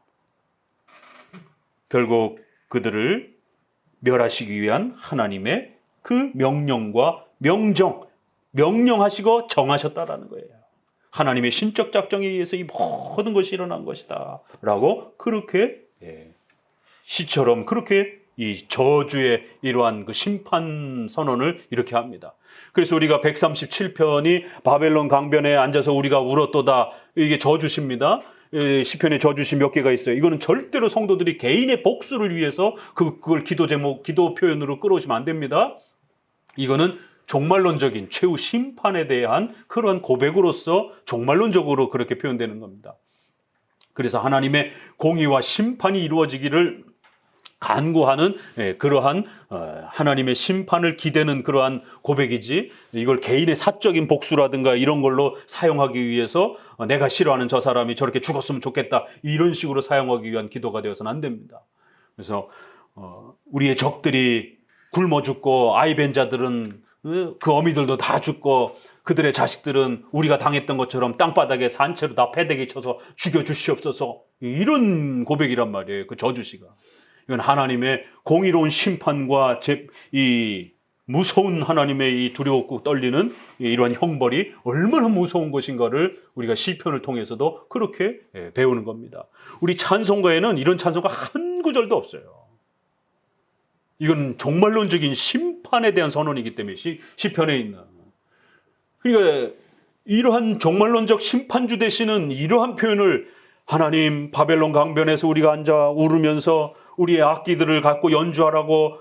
결국 그들을 멸하시기 위한 하나님의 그 명령과 명령하시고 정하셨다라는 거예요. 하나님의 신적 작정에 의해서 이 모든 것이 일어난 것이다 라고 그렇게 시처럼 그렇게 이 저주의 이러한 그 심판 선언을 이렇게 합니다. 그래서 우리가 137편이 바벨론 강변에 앉아서 우리가 울었도다, 이게 저주시입니다. 시편에 저주시 몇 개가 있어요. 이거는 절대로 성도들이 개인의 복수를 위해서 그걸 기도 제목, 기도 표현으로 끌어오시면 안 됩니다. 이거는 종말론적인 최후 심판에 대한 그러한 고백으로서 종말론적으로 그렇게 표현되는 겁니다. 그래서 하나님의 공의와 심판이 이루어지기를 간구하는 그러한 하나님의 심판을 기대는 그러한 고백이지, 이걸 개인의 사적인 복수라든가 이런 걸로 사용하기 위해서 내가 싫어하는 저 사람이 저렇게 죽었으면 좋겠다, 이런 식으로 사용하기 위한 기도가 되어서는 안 됩니다. 그래서 우리의 적들이 굶어 죽고 아이벤 자들은 그 어미들도 다 죽고 그들의 자식들은 우리가 당했던 것처럼 땅바닥에 산채로 다 패대기 쳐서 죽여주시옵소서, 이런 고백이란 말이에요. 그 저주시가. 이건 하나님의 공의로운 심판과 이 무서운 하나님의 이 두려웠고 떨리는 이러한 형벌이 얼마나 무서운 것인가를 우리가 시편을 통해서도 그렇게 배우는 겁니다. 우리 찬송가에는 이런 찬송가 한 구절도 없어요. 이건 종말론적인 심판에 대한 선언이기 때문에 시편에 있는. 그러니까 이러한 종말론적 심판주 되시는 이러한 표현을 하나님, 바벨론 강변에서 우리가 앉아 울으면서 우리의 악기들을 갖고 연주하라고,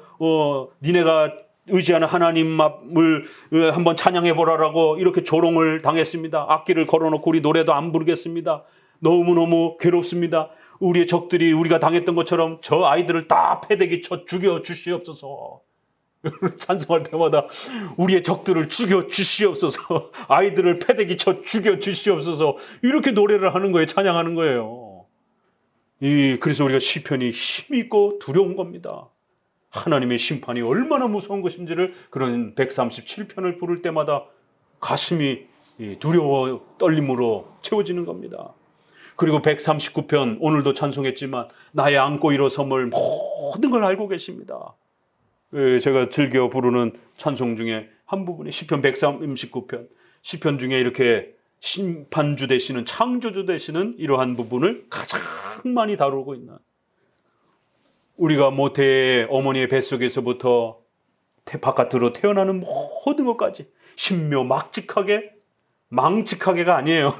니네가 의지하는 하나님을 한번 찬양해 보라라고 이렇게 조롱을 당했습니다. 악기를 걸어놓고 우리 노래도 안 부르겠습니다. 너무너무 괴롭습니다. 우리의 적들이 우리가 당했던 것처럼 저 아이들을 다 패대기 쳐 죽여 주시옵소서. 찬송할 때마다 우리의 적들을 죽여 주시옵소서, 아이들을 패대기 쳐 죽여 주시옵소서, 이렇게 노래를 하는 거예요. 찬양하는 거예요. 그래서 우리가 시편이 힘있고 두려운 겁니다. 하나님의 심판이 얼마나 무서운 것인지를 그런 137편을 부를 때마다 가슴이 두려워 떨림으로 채워지는 겁니다. 그리고 139편, 오늘도 찬송했지만 나의 안고 일어섬을 모든 걸 알고 계십니다. 제가 즐겨 부르는 찬송 중에 한 부분이 시편 139편, 시편 중에 이렇게 심판주 되시는, 창조주 되시는 이러한 부분을 가장 많이 다루고 있는, 우리가 모태의 어머니의 뱃속에서부터 바깥으로 태어나는 모든 것까지 신묘막직하게, 망직하게가 아니에요.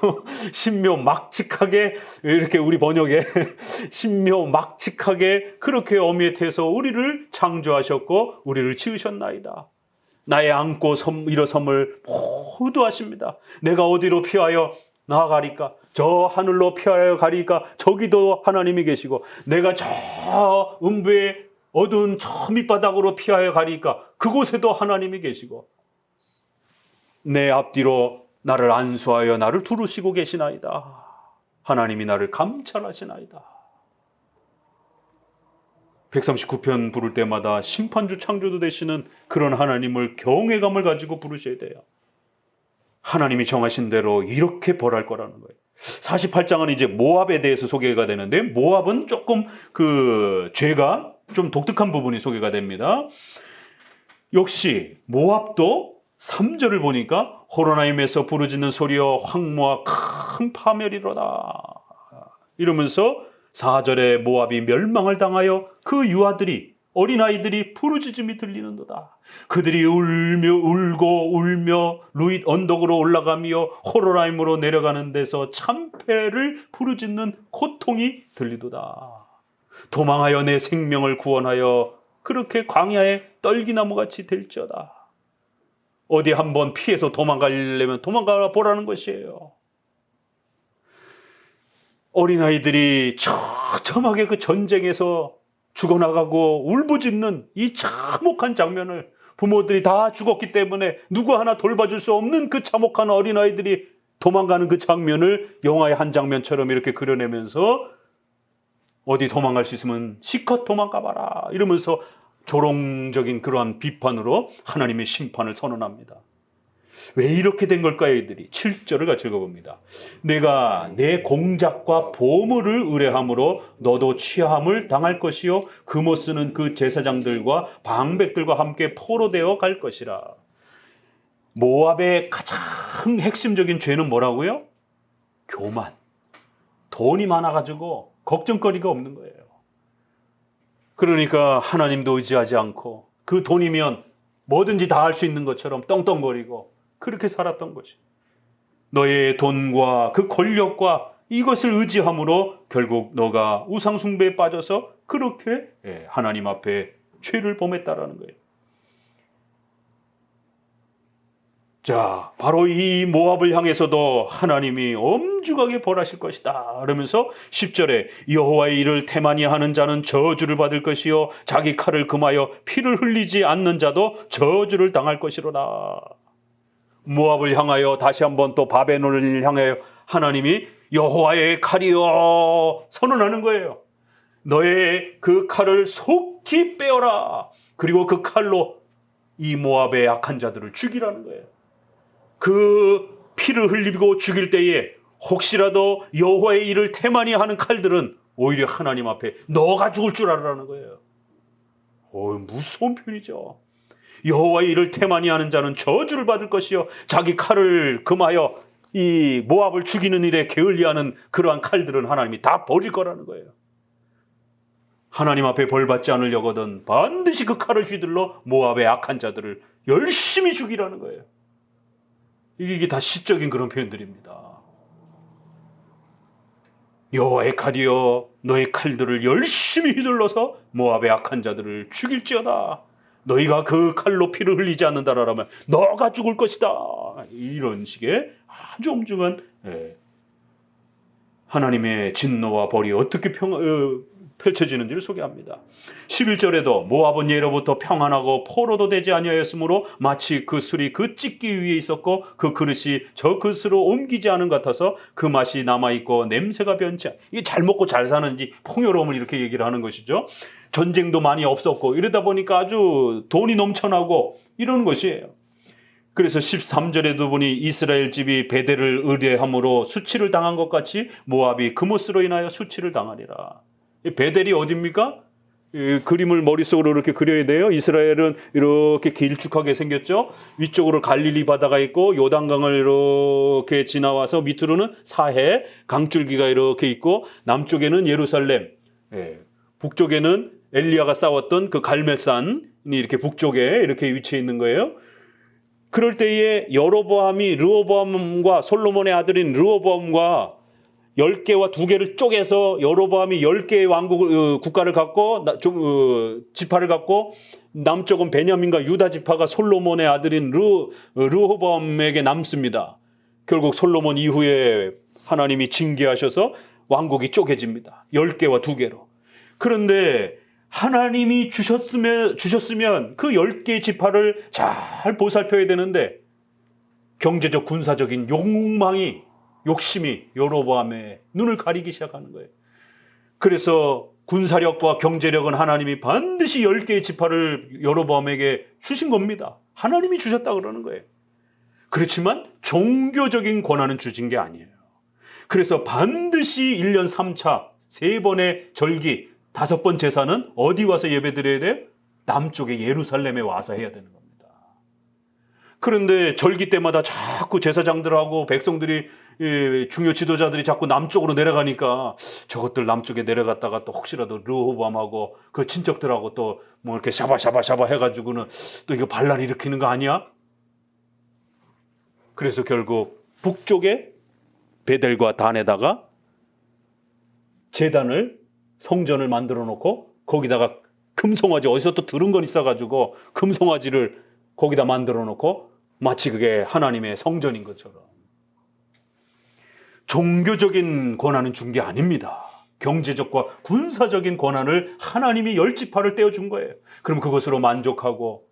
신묘막직하게, 이렇게 우리 번역에 신묘막직하게 그렇게 어미의 태에서 우리를 창조하셨고 우리를 지으셨나이다. 나의 안고 일어섬을 모두 하십니다. 내가 어디로 피하여 나아가리까? 저 하늘로 피하여 가리까? 저기도 하나님이 계시고, 내가 저 음부의 어두운 저 밑바닥으로 피하여 가리까? 그곳에도 하나님이 계시고, 내 앞뒤로 나를 안수하여 나를 두루시고 계시나이다. 하나님이 나를 감찰하시나이다. 139편 부를 때마다 심판주 창조도 되시는 그런 하나님을 경외감을 가지고 부르셔야 돼요. 하나님이 정하신 대로 이렇게 벌할 거라는 거예요. 48장은 이제 모압에 대해서 소개가 되는데, 모압은 조금 그 죄가 좀 독특한 부분이 소개가 됩니다. 역시 모압도 3절을 보니까 호로나임에서 부르짖는 소리여 황무와 큰 파멸이로다 이러면서 4절에 모압이 멸망을 당하여 그 유아들이, 어린아이들이 부르짖음이 들리는도다. 그들이 울며 루잇 언덕으로 올라가며 호로나임으로 내려가는 데서 참패를 부르짖는 고통이 들리도다. 도망하여 내 생명을 구원하여 그렇게 광야에 떨기나무같이 될지어다. 어디 한번 피해서 도망가려면 도망가 보라는 것이에요. 어린아이들이 처참하게 그 전쟁에서 죽어나가고 울부짖는 이 참혹한 장면을, 부모들이 다 죽었기 때문에 누구 하나 돌봐줄 수 없는 그 참혹한 어린아이들이 도망가는 그 장면을 영화의 한 장면처럼 이렇게 그려내면서 어디 도망갈 수 있으면 실컷 도망가봐라 이러면서 조롱적인 그러한 비판으로 하나님의 심판을 선언합니다. 왜 이렇게 된 걸까요? 이들이 7절을 같이 읽어봅니다. 내가 내 공작과 보물을 의뢰함으로 너도 취함을 당할 것이요 금옷 쓰는 그 제사장들과 방백들과 함께 포로되어 갈 것이라. 모압의 가장 핵심적인 죄는 뭐라고요? 교만. 돈이 많아가지고 걱정거리가 없는 거예요. 그러니까 하나님도 의지하지 않고 그 돈이면 뭐든지 다 할 수 있는 것처럼 떵떵거리고 그렇게 살았던 것이. 너의 돈과 그 권력과 이것을 의지함으로 결국 너가 우상 숭배에 빠져서 그렇게 하나님 앞에 죄를 범했다라는 거예요. 자, 바로 이 모압을 향해서도 하나님이 엄중하게 벌하실 것이다. 그러면서 10절에 여호와의 일을 태만히 하는 자는 저주를 받을 것이요 자기 칼을 금하여 피를 흘리지 않는 자도 저주를 당할 것이로다. 모압을 향하여 다시 한번 또 바벨론을 향하여 하나님이 여호와의 칼이여 선언하는 거예요. 너의 그 칼을 속히 빼어라. 그리고 그 칼로 이 모압의 악한 자들을 죽이라는 거예요. 그 피를 흘리고 죽일 때에 혹시라도 여호와의 일을 태만히 하는 칼들은 오히려 하나님 앞에 너가 죽을 줄 알아라는 거예요. 무서운 표현이죠. 여호와의 일을 태만히 하는 자는 저주를 받을 것이요 자기 칼을 금하여 이 모압을 죽이는 일에 게을리하는 그러한 칼들은 하나님이 다 버릴 거라는 거예요. 하나님 앞에 벌받지 않으려거든 반드시 그 칼을 휘둘러 모압의 악한 자들을 열심히 죽이라는 거예요. 이게 다 시적인 그런 표현들입니다. 여호와의 칼이여 너의 칼들을 열심히 휘둘러서 모압의 악한 자들을 죽일지어다. 너희가 그 칼로 피를 흘리지 않는다라면 너가 죽을 것이다. 이런 식의 아주 엄중한 하나님의 진노와 벌이 어떻게 펼쳐지는지를 소개합니다. 11절에도 모압은 예로부터 평안하고 포로도 되지 아니하였으므로 마치 그 술이 그 찢기 위에 있었고 그 그릇이 저 그릇으로 옮기지 않은 것 같아서 그 맛이 남아있고 냄새가 변치 이게 잘 먹고 잘 사는지 풍요로움을 이렇게 얘기를 하는 것이죠. 전쟁도 많이 없었고 이러다 보니까 아주 돈이 넘쳐나고 이런 것이에요. 그래서 13절에도 보니 이스라엘 집이 베델을 의뢰함으로 수치를 당한 것 같이 모압이 그못으로 인하여 수치를 당하리라. 베델이 어디입니까? 그림을 머릿속으로 이렇게 그려야 돼요. 이스라엘은 이렇게 길쭉하게 생겼죠. 위쪽으로 갈릴리 바다가 있고 요단강을 이렇게 지나와서 밑으로는 사해 강줄기가 이렇게 있고 남쪽에는 예루살렘, 북쪽에는 엘리야가 싸웠던 그 갈멜산이 이렇게 북쪽에 이렇게 위치해 있는 거예요. 그럴 때에 여로보암이 르호보암과 솔로몬의 아들인 르호보암과 10개와 2개를 쪼개서 여로보암이 10개의 왕국을 국가를 갖고 지파를 갖고 남쪽은 베냐민과 유다 지파가 솔로몬의 아들인 르호보암에게 남습니다. 결국 솔로몬 이후에 하나님이 징계하셔서 왕국이 쪼개집니다. 10개와 2개로. 그런데 하나님이 주셨으면 그 10개의 지파를 잘 보살펴야 되는데 경제적 군사적인 욕심이 여로보암의 눈을 가리기 시작하는 거예요. 그래서 군사력과 경제력은 하나님이 반드시 10개의 지파를 여로보암에게 주신 겁니다. 하나님이 주셨다 그러는 거예요. 그렇지만 종교적인 권한은 주신 게 아니에요. 그래서 반드시 1년 3차 3번의 절기 5번 제사는 어디 와서 예배 드려야 돼요? 남쪽의 예루살렘에 와서 해야 되는 겁니다. 그런데 절기 때마다 자꾸 제사장들하고 백성들이 중요 지도자들이 자꾸 남쪽으로 내려가니까 저것들 남쪽에 내려갔다가 또 혹시라도 르호보암하고 그 친척들하고 또 뭐 이렇게 샤바샤바 해가지고는 또 이거 반란 일으키는 거 아니야? 그래서 결국 북쪽에 베델과 단에다가 성전을 만들어 놓고 거기다가 금송아지 어디서 또 들은 건 있어가지고 금송아지를 거기다 만들어 놓고 마치 그게 하나님의 성전인 것처럼. 종교적인 권한은 준 게 아닙니다. 경제적과 군사적인 권한을 하나님이 10지파를 떼어준 거예요. 그럼 그것으로 만족하고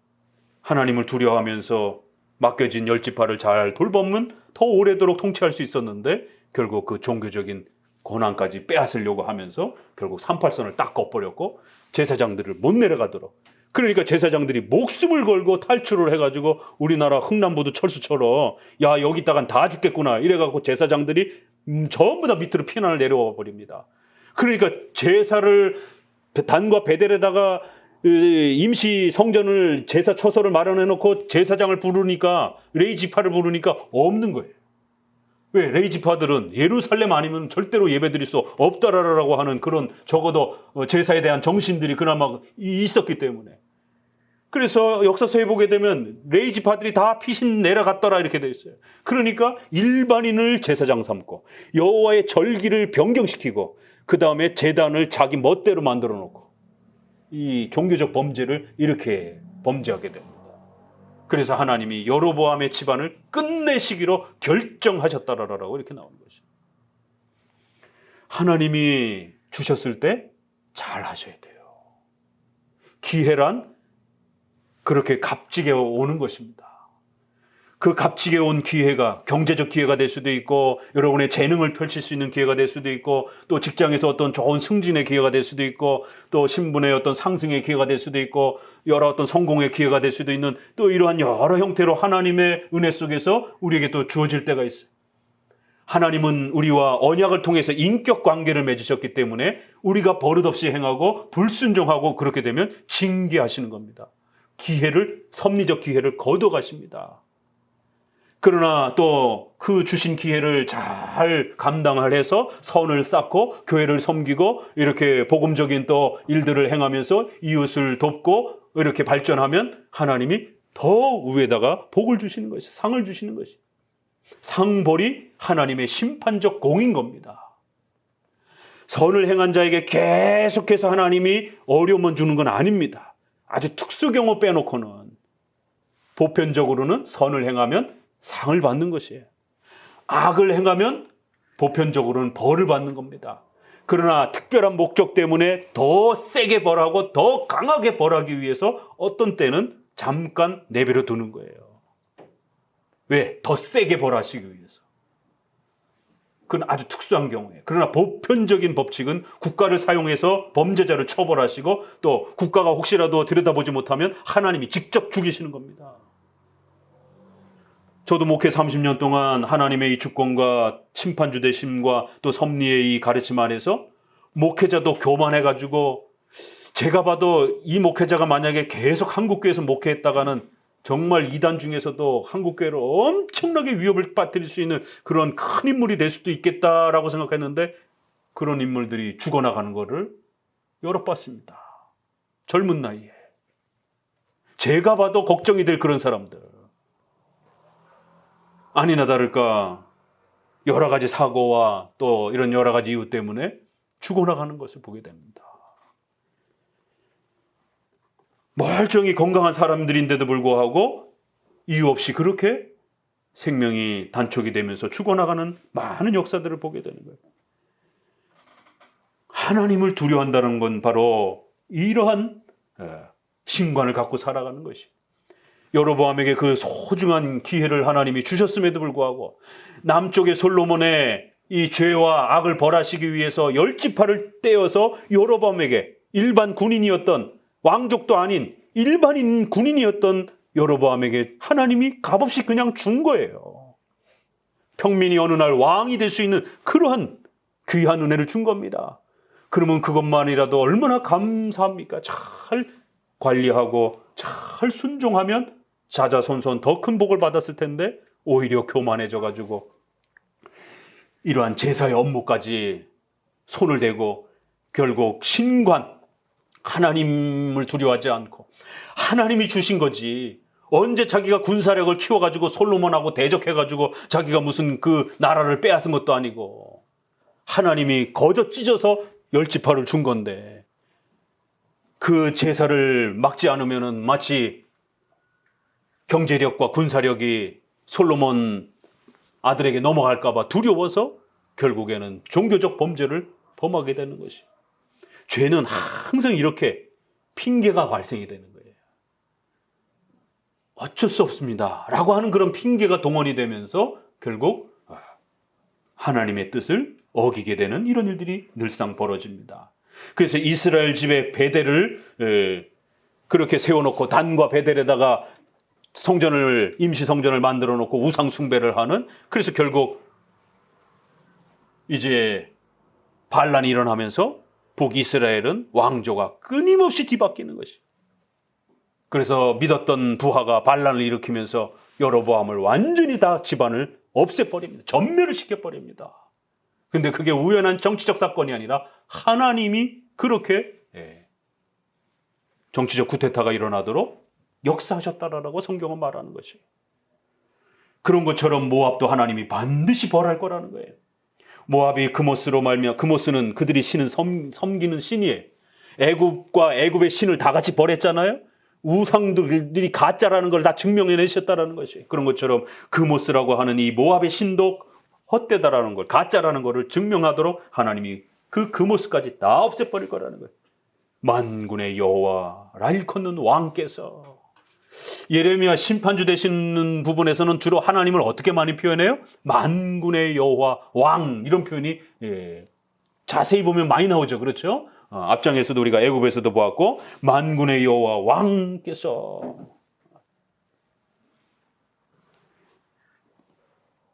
하나님을 두려워하면서 맡겨진 10지파를 잘 돌보면 더 오래도록 통치할 수 있었는데 결국 그 종교적인 권한까지 빼앗으려고 하면서 결국 38선을 딱 꺼버렸고 제사장들을 못 내려가도록. 그러니까 제사장들이 목숨을 걸고 탈출을 해가지고 우리나라 흥남부두 철수처럼 야 여기다간 다 죽겠구나 이래갖고 제사장들이 전부 다 밑으로 피난을 내려와 버립니다. 그러니까 제사를 단과 베델에다가 임시 성전을 제사 처소를 마련해 놓고 제사장을 부르니까 레위 지파를 부르니까 없는 거예요. 왜 레이지파들은 예루살렘 아니면 절대로 예배드릴 수 없다라고 하는 그런 적어도 제사에 대한 정신들이 그나마 있었기 때문에. 그래서 역사서에 보게 되면 레이지파들이 다 피신 내려갔더라 이렇게 돼 있어요. 그러니까 일반인을 제사장 삼고 여호와의 절기를 변경시키고 그 다음에 제단을 자기 멋대로 만들어 놓고 이 종교적 범죄를 이렇게 범죄하게 됩니다. 그래서 하나님이 여로보암의 집안을 끝내시기로 결정하셨다라고 이렇게 나오는 것이죠. 하나님이 주셨을 때 잘 하셔야 돼요. 기회란 그렇게 값지게 오는 것입니다. 그 값지게 온 기회가 경제적 기회가 될 수도 있고 여러분의 재능을 펼칠 수 있는 기회가 될 수도 있고 또 직장에서 어떤 좋은 승진의 기회가 될 수도 있고 또 신분의 어떤 상승의 기회가 될 수도 있고 여러 어떤 성공의 기회가 될 수도 있는 또 이러한 여러 형태로 하나님의 은혜 속에서 우리에게 또 주어질 때가 있어요. 하나님은 우리와 언약을 통해서 인격 관계를 맺으셨기 때문에 우리가 버릇없이 행하고 불순종하고 그렇게 되면 징계하시는 겁니다. 기회를 섭리적 기회를 거둬가십니다. 그러나 또 그 주신 기회를 잘 감당을 해서 선을 쌓고 교회를 섬기고 이렇게 복음적인 또 일들을 행하면서 이웃을 돕고 이렇게 발전하면 하나님이 더 위에다가 복을 주시는 것이 상을 주시는 것이 상벌이 하나님의 심판적 공인 겁니다. 선을 행한 자에게 계속해서 하나님이 어려움을 주는 건 아닙니다. 아주 특수 경우 빼놓고는 보편적으로는 선을 행하면 상을 받는 것이에요. 악을 행하면 보편적으로는 벌을 받는 겁니다. 그러나 특별한 목적 때문에 더 세게 벌하고 더 강하게 벌하기 위해서 어떤 때는 잠깐 내버려 두는 거예요. 왜? 더 세게 벌하시기 위해서. 그건 아주 특수한 경우에. 그러나 보편적인 법칙은 국가를 사용해서 범죄자를 처벌하시고 또 국가가 혹시라도 들여다보지 못하면 하나님이 직접 죽이시는 겁니다. 저도 목회 30년 동안 하나님의 이 주권과 심판주 되심과 또 섭리의 이 가르침 안에서 목회자도 교만해가지고 제가 봐도 이 목회자가 만약에 계속 한국교회에서 목회했다가는 정말 이단 중에서도 한국교회를 엄청나게 위협을 빠뜨릴 수 있는 그런 큰 인물이 될 수도 있겠다라고 생각했는데 그런 인물들이 죽어나가는 것을 여러 봤습니다. 젊은 나이에. 제가 봐도 걱정이 될 그런 사람들. 아니나 다를까 여러 가지 사고와 또 이런 여러 가지 이유 때문에 죽어나가는 것을 보게 됩니다. 멀쩡히 건강한 사람들인데도 불구하고 이유 없이 그렇게 생명이 단촉이 되면서 죽어나가는 많은 역사들을 보게 되는 거예요. 하나님을 두려워한다는 건 바로 이러한 신관을 갖고 살아가는 것이에요. 여로보암에게 그 소중한 기회를 하나님이 주셨음에도 불구하고 남쪽의 솔로몬의 이 죄와 악을 벌하시기 위해서 10지파를 떼어서 여로보암에게 일반 군인이었던 왕족도 아닌 일반인 군인이었던 여로보암에게 하나님이 값없이 그냥 준 거예요. 평민이 어느 날 왕이 될 수 있는 그러한 귀한 은혜를 준 겁니다. 그러면 그것만이라도 얼마나 감사합니까? 잘 관리하고 잘 순종하면 자자손손 더 큰 복을 받았을 텐데 오히려 교만해져가지고 이러한 제사의 업무까지 손을 대고 결국 신관, 하나님을 두려워하지 않고 하나님이 주신 거지 언제 자기가 군사력을 키워가지고 솔로몬하고 대적해가지고 자기가 무슨 그 나라를 빼앗은 것도 아니고 하나님이 거저 찢어서 10지파를 준 건데 그 제사를 막지 않으면은 마치 경제력과 군사력이 솔로몬 아들에게 넘어갈까봐 두려워서 결국에는 종교적 범죄를 범하게 되는 것이. 죄는 항상 이렇게 핑계가 발생이 되는 거예요. 어쩔 수 없습니다 라고 하는 그런 핑계가 동원이 되면서 결국 하나님의 뜻을 어기게 되는 이런 일들이 늘상 벌어집니다. 그래서 이스라엘 집에 베델을 그렇게 세워놓고 단과 베델에다가 성전을 임시 성전을 만들어 놓고 우상 숭배를 하는 그래서 결국 이제 반란이 일어나면서 북이스라엘은 왕조가 끊임없이 뒤바뀌는 것이. 그래서 믿었던 부하가 반란을 일으키면서 여로보암을 완전히 다 집안을 없애버립니다. 전멸을 시켜버립니다. 근데 그게 우연한 정치적 사건이 아니라 하나님이 그렇게 정치적 쿠데타가 일어나도록 역사하셨다라고 성경은 말하는 것이에요. 그런 것처럼 모압도 하나님이 반드시 벌할 거라는 거예요. 모압이 그모스로 말미암아, 그모스는 그들이 신은 섬기는 신이에요. 애굽과 애굽의 신을 다 같이 벌했잖아요. 우상들이 가짜라는 걸 다 증명해내셨다라는 것이. 그런 것처럼 그모스라고 하는 이 모압의 신도 헛되다라는 걸, 가짜라는 것을 증명하도록 하나님이 그 그모스까지 다 없애버릴 거라는 거예요. 만군의 여호와라 일컫는 왕께서. 예레미야 심판주 되시는 부분에서는 주로 하나님을 어떻게 많이 표현해요? 만군의 여호와 왕, 이런 표현이 자세히 보면 많이 나오죠. 그렇죠? 앞장에서도 우리가 애굽에서도 보았고, 만군의 여호와 왕께서.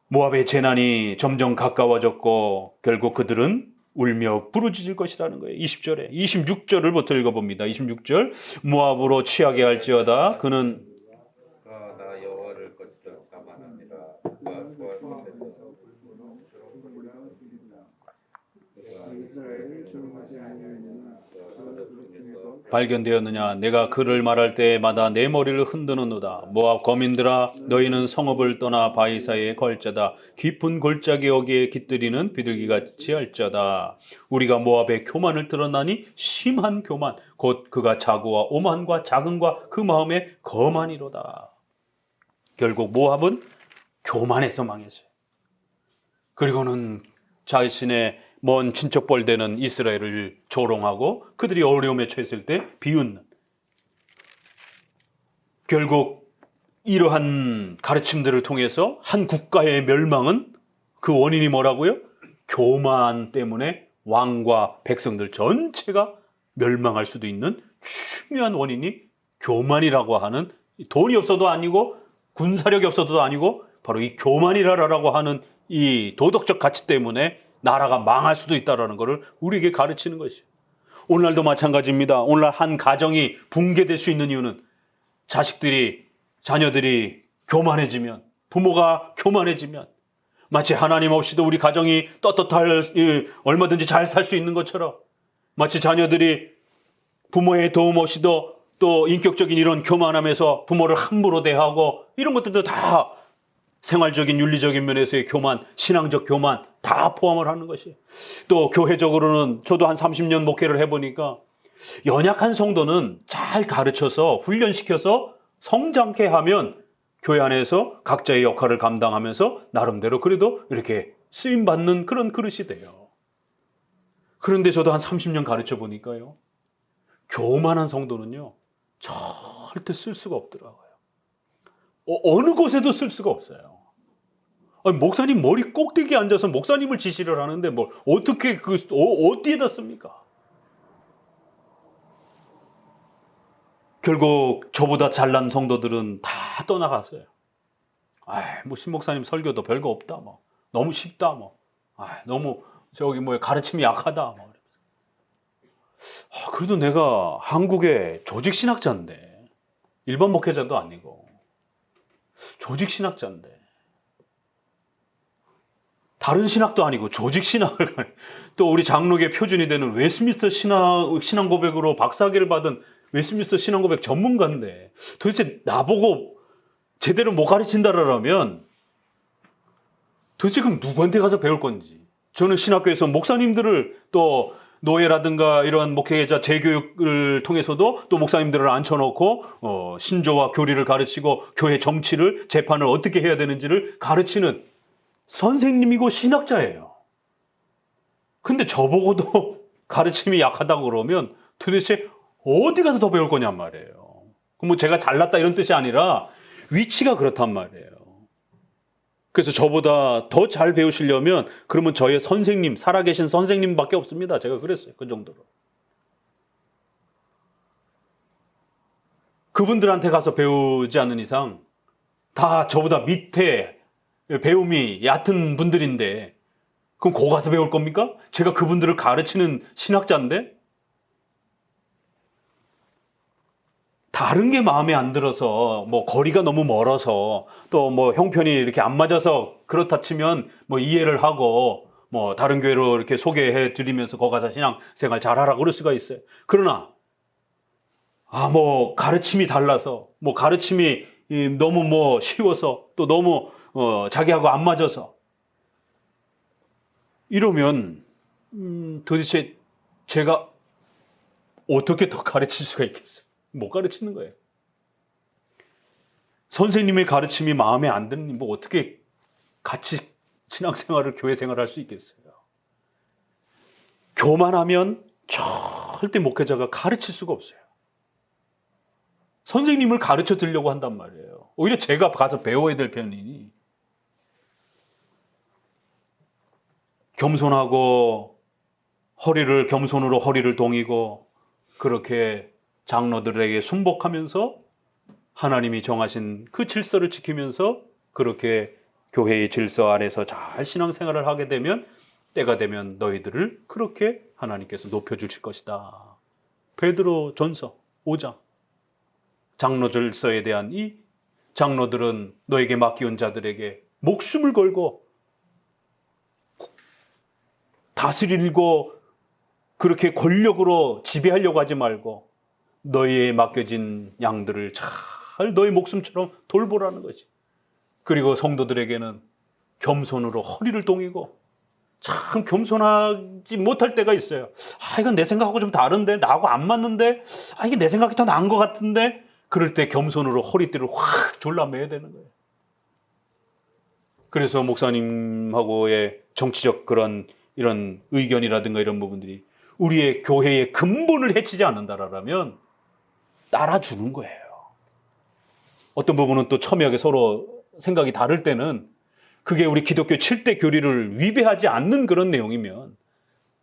모압의 재난이 점점 가까워졌고 결국 그들은 울며 부르짖을 것이라는 거예요. 20절에 26절을부터 읽어봅니다. 26절, 모압으로 취하게 할지어다 그는 나 여호와를 것으로 감안합니다. 그가 구하는 데서 이스라엘을 조롱하지 아니하느냐. 발견되었느냐. 내가 그를 말할 때마다 내 머리를 흔드는도다. 모압 거민들아, 너희는 성읍을 떠나 바위 사이에 걸자다. 깊은 골짜기 여기에 깃들이는 비둘기같이 할자다. 우리가 모압의 교만을 드러나니 심한 교만, 곧 그가 자고와 오만과 자긍과 그 마음에 거만이로다. 결국 모압은 교만해서 망했어요. 그리고는 자신의 먼 친척벌되는 이스라엘을 조롱하고 그들이 어려움에 처했을 때 비웃는, 결국 이러한 가르침들을 통해서 한 국가의 멸망은 그 원인이 뭐라고요? 교만 때문에 왕과 백성들 전체가 멸망할 수도 있는 중요한 원인이 교만이라고 하는, 돈이 없어도 아니고 군사력이 없어도 아니고 바로 이 교만이라고 하는 이 도덕적 가치 때문에 나라가 망할 수도 있다는 것을 우리에게 가르치는 것이에요. 오늘날도 마찬가지입니다. 오늘날 한 가정이 붕괴될 수 있는 이유는 자녀들이 교만해지면, 부모가 교만해지면, 마치 하나님 없이도 우리 가정이 떳떳할, 얼마든지 잘 살 수 있는 것처럼, 마치 자녀들이 부모의 도움 없이도 또 인격적인 이런 교만함에서 부모를 함부로 대하고, 이런 것들도 다 생활적인 윤리적인 면에서의 교만, 신앙적 교만 다 포함을 하는 것이에요. 또 교회적으로는 저도 한 30년 목회를 해보니까 연약한 성도는 잘 가르쳐서 훈련시켜서 성장케 하면 교회 안에서 각자의 역할을 감당하면서 나름대로 그래도 이렇게 쓰임받는 그런 그릇이 돼요. 그런데 저도 한 30년 가르쳐 보니까요, 교만한 성도는요 절대 쓸 수가 없더라고요. 어느 곳에도 쓸 수가 없어요. 아니, 목사님 머리 꼭대기에 앉아서 목사님을 지시를 하는데 뭘 어떻게 어디에다 씁니까? 결국 저보다 잘난 성도들은 다 떠나갔어요. 뭐 신목사님 설교도 별거 없다, 뭐 너무 쉽다, 뭐 너무 가르침이 약하다, 뭐. 그래도 내가 한국의 조직 신학자인데, 일반 목회자도 아니고 조직 신학자인데, 다른 신학도 아니고 조직 신학을, 또 우리 장로계 표준이 되는 웨스민스터 신앙 고백으로 박사학위를 받은 웨스민스터 신앙 고백 전문가인데 도대체 나보고 제대로 못 가르친다라면 도대체 그럼 누구한테 가서 배울 건지. 저는 신학교에서 목사님들을, 또 노예라든가 이런 목회자 재교육을 통해서도 또 목사님들을 앉혀놓고 신조와 교리를 가르치고 교회 정치를, 재판을 어떻게 해야 되는지를 가르치는 선생님이고 신학자예요. 근데 저보고도 가르침이 약하다고 그러면 도대체 어디 가서 더 배울 거냔 말이에요. 그럼 뭐 제가 잘났다 이런 뜻이 아니라 위치가 그렇단 말이에요. 그래서 저보다 더 잘 배우시려면 그러면 저의 선생님, 살아계신 선생님밖에 없습니다. 제가 그랬어요. 그 정도로. 그분들한테 가서 배우지 않는 이상 다 저보다 밑에 배움이 얕은 분들인데 그럼 거 가서 배울 겁니까? 제가 그분들을 가르치는 신학자인데? 다른 게 마음에 안 들어서 뭐 거리가 너무 멀어서 또 뭐 형편이 이렇게 안 맞아서 그렇다 치면 뭐 이해를 하고 뭐 다른 교회로 이렇게 소개해 드리면서 거기 가서 신앙생활 잘하라고 그럴 수가 있어요. 그러나 뭐 가르침이 달라서 뭐 가르침이 너무 뭐 쉬워서 또 너무 자기하고 안 맞아서 이러면 도대체 제가 어떻게 더 가르칠 수가 있겠어요? 못 가르치는 거예요. 선생님의 가르침이 마음에 안 드는 뭐 어떻게 같이 신앙생활을 교회 생활을 할 수 있겠어요? 교만하면 절대 목회자가 가르칠 수가 없어요. 선생님을 가르쳐 드리려고 한단 말이에요. 오히려 제가 가서 배워야 될 편이니 겸손하고 겸손으로 허리를 동이고 그렇게 장로들에게 순복하면서 하나님이 정하신 그 질서를 지키면서 그렇게 교회의 질서 아래서 잘 신앙생활을 하게 되면 때가 되면 너희들을 그렇게 하나님께서 높여주실 것이다. 베드로 전서 5장 장로 질서에 대한 이 장로들은 너에게 맡기온 자들에게 목숨을 걸고 다스리고 그렇게 권력으로 지배하려고 하지 말고 너희에 맡겨진 양들을 잘 너희 목숨처럼 돌보라는 거지. 그리고 성도들에게는 겸손으로 허리를 동이고 참 겸손하지 못할 때가 있어요. 이건 내 생각하고 좀 다른데 나하고 안 맞는데 이게 내 생각이 더 나은 것 같은데 그럴 때 겸손으로 허리띠를 확 졸라매야 되는 거예요. 그래서 목사님하고의 정치적 이런 의견이라든가 이런 부분들이 우리의 교회의 근본을 해치지 않는다라면 따라주는 거예요. 어떤 부분은 또 첨예하게 서로 생각이 다를 때는 그게 우리 기독교 7대 교리를 위배하지 않는 그런 내용이면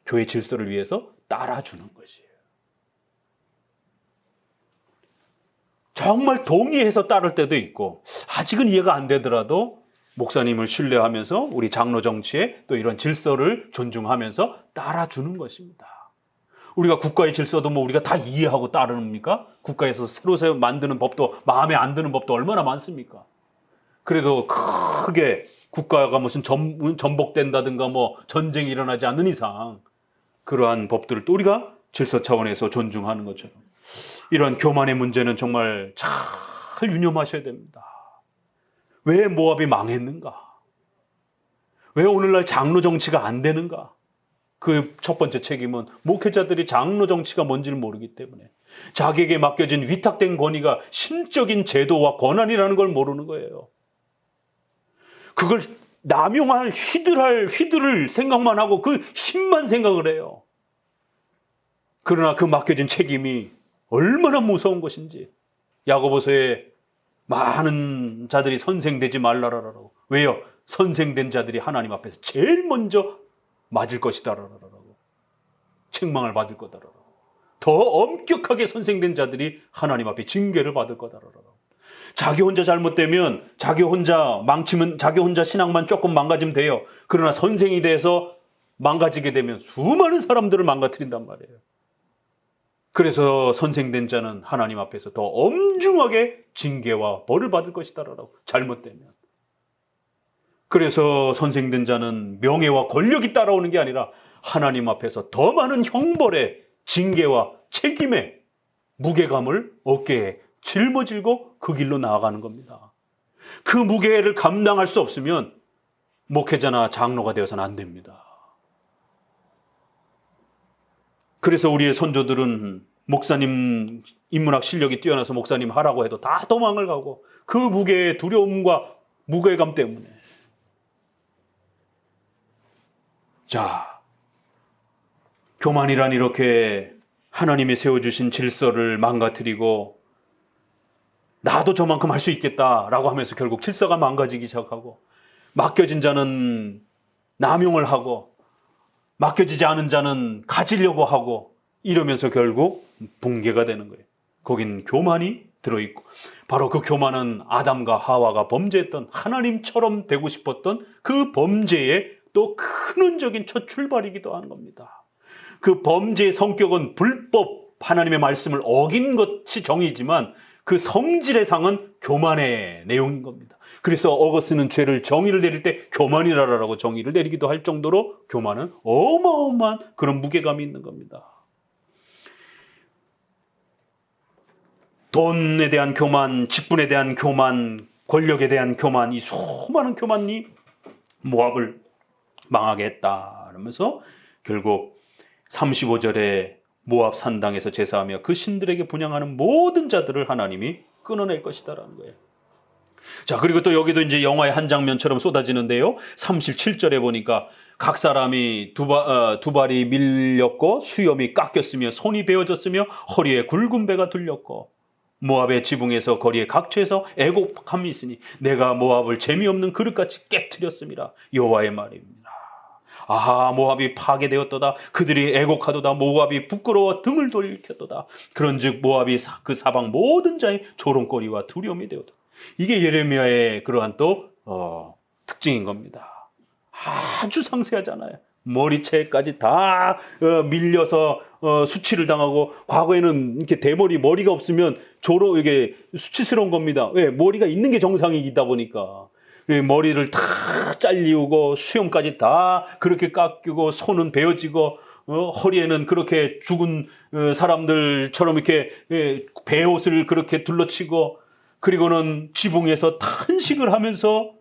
교회 질서를 위해서 따라주는 것이에요. 정말 동의해서 따를 때도 있고 아직은 이해가 안 되더라도 목사님을 신뢰하면서 우리 장로 정치에 또 이런 질서를 존중하면서 따라주는 것입니다. 우리가 국가의 질서도 뭐 우리가 다 이해하고 따릅니까? 국가에서 새로 만드는 법도 마음에 안 드는 법도 얼마나 많습니까? 그래도 크게 국가가 무슨 전복된다든가 뭐 전쟁이 일어나지 않는 이상 그러한 법들을 또 우리가 질서 차원에서 존중하는 것처럼 이런 교만의 문제는 정말 잘 유념하셔야 됩니다. 왜 모압이 망했는가? 왜 오늘날 장로 정치가 안 되는가? 그 첫 번째 책임은 목회자들이 장로 정치가 뭔지를 모르기 때문에 자기에게 맡겨진 위탁된 권위가 신적인 제도와 권한이라는 걸 모르는 거예요. 그걸 남용할 휘두를 생각만 하고 그 힘만 생각을 해요. 그러나 그 맡겨진 책임이 얼마나 무서운 것인지 야고보서에 많은 자들이 선생되지 말라라고. 왜요? 선생된 자들이 하나님 앞에서 제일 먼저 맞을 것이다라고. 책망을 받을 거다라고. 더 엄격하게 선생된 자들이 하나님 앞에 징계를 받을 거다라고. 자기 혼자 잘못되면 자기 혼자 망치면 자기 혼자 신앙만 조금 망가지면 돼요. 그러나 선생이 돼서 망가지게 되면 수많은 사람들을 망가뜨린단 말이에요. 그래서 선생된 자는 하나님 앞에서 더 엄중하게 징계와 벌을 받을 것이다라고. 잘못되면. 그래서 선생된 자는 명예와 권력이 따라오는 게 아니라 하나님 앞에서 더 많은 형벌의 징계와 책임의 무게감을 어깨에 짊어지고 그 길로 나아가는 겁니다. 그 무게를 감당할 수 없으면 목회자나 장로가 되어서는 안 됩니다. 그래서 우리의 선조들은 목사님 인문학 실력이 뛰어나서 목사님 하라고 해도 다 도망을 가고 그 무게의 두려움과 무게감 때문에. 자, 교만이란 이렇게 하나님이 세워주신 질서를 망가뜨리고 나도 저만큼 할 수 있겠다라고 하면서 결국 질서가 망가지기 시작하고 맡겨진 자는 남용을 하고 맡겨지지 않은 자는 가지려고 하고 이러면서 결국 붕괴가 되는 거예요. 거긴 교만이 들어있고 바로 그 교만은 아담과 하와가 범죄했던 하나님처럼 되고 싶었던 그 범죄의 또 근원적인 첫 출발이기도 하는 겁니다. 그 범죄의 성격은 불법, 하나님의 말씀을 어긴 것이 정의지만 그 성질의 상은 교만의 내용인 겁니다. 그래서 어거스는 죄를 정의를 내릴 때 교만이라라고 정의를 내리기도 할 정도로 교만은 어마어마한 그런 무게감이 있는 겁니다. 돈에 대한 교만, 직분에 대한 교만, 권력에 대한 교만, 이 수많은 교만이 모압을 망하게 했다. 그러면서 결국 35절에 모압 산당에서 제사하며 그 신들에게 분향하는 모든 자들을 하나님이 끊어낼 것이다라는 거예요. 자, 그리고 또 여기도 이제 영화의 한 장면처럼 쏟아지는데요. 37절에 보니까 각 사람이 두 발이 밀렸고 수염이 깎였으며 손이 베어졌으며 허리에 굵은 배가 둘렸고 모압의 지붕에서 거리의 각처에서 애곡함이 있으니 내가 모압을 재미없는 그릇같이 깨트렸습니다. 여호와의 말입니다. 아하, 모압이 파괴되었도다. 그들이 애곡하도다. 모압이 부끄러워 등을 돌이켰도다. 그런즉 모압이 그 사방 모든 자의 조롱거리와 두려움이 되었다. 이게 예레미야의 그러한 또 특징인 겁니다. 아주 상세하잖아요. 머리채까지 다 밀려서 수치를 당하고, 과거에는 이렇게 대머리 머리가 없으면 이게 수치스러운 겁니다. 왜? 머리가 있는 게 정상이다 보니까. 머리를 다 잘리우고 수염까지 다 그렇게 깎이고 손은 베어지고 허리에는 그렇게 죽은 사람들처럼 이렇게 베옷을 그렇게 둘러치고, 그리고는 지붕에서 탄식을 하면서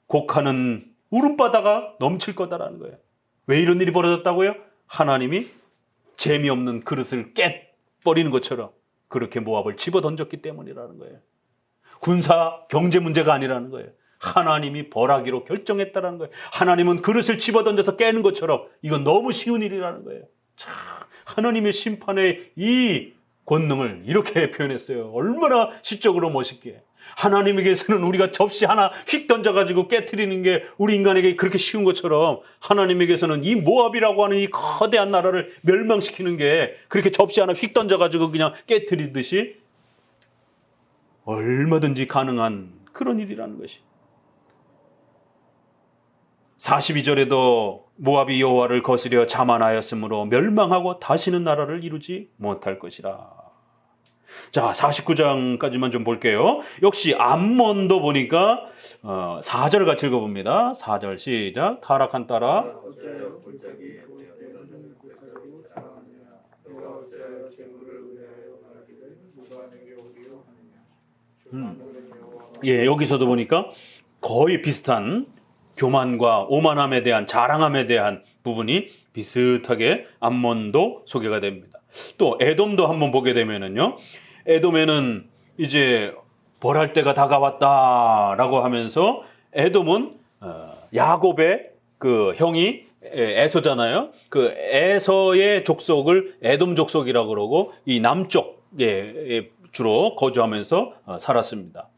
곡하는 울음바다가 넘칠 거다라는 거예요. 왜 이런 일이 벌어졌다고요? 하나님이 재미없는 그릇을 깨버리는 것처럼 그렇게 모압을 집어던졌기 때문이라는 거예요. 군사 경제 문제가 아니라는 거예요. 하나님이 벌하기로 결정했다라는 거예요. 하나님은 그릇을 집어던져서 깨는 것처럼 이건 너무 쉬운 일이라는 거예요. 참, 하나님의 심판의 이 권능을 이렇게 표현했어요. 얼마나 시적으로 멋있게. 하나님에게서는 우리가 접시 하나 휙 던져가지고 깨트리는 게 우리 인간에게 그렇게 쉬운 것처럼, 하나님에게서는 이 모압이라고 하는 이 거대한 나라를 멸망시키는 게 그렇게 접시 하나 휙 던져가지고 그냥 깨트리듯이 얼마든지 가능한 그런 일이라는 것이. 42절에도 모압이 여호와를 거스려 자만하였으므로 멸망하고 다시는 나라를 이루지 못할 것이라. 자, 49장까지만 좀 볼게요. 역시 암몬도 보니까 4절 같이 읽어봅니다. 4절 시작. 타락한 따라 예, 여기서도 보니까 거의 비슷한 교만과 오만함에 대한, 자랑함에 대한 부분이 비슷하게 암몬도 소개가 됩니다. 또 에돔도 한번 보게 되면은요, 에돔에는 이제 벌할 때가 다가왔다라고 하면서, 에돔은 야곱의 그 형이 에서잖아요. 그 에서의 족속을 에돔 족속이라고 그러고 이 남쪽에 주로 거주하면서 살았습니다.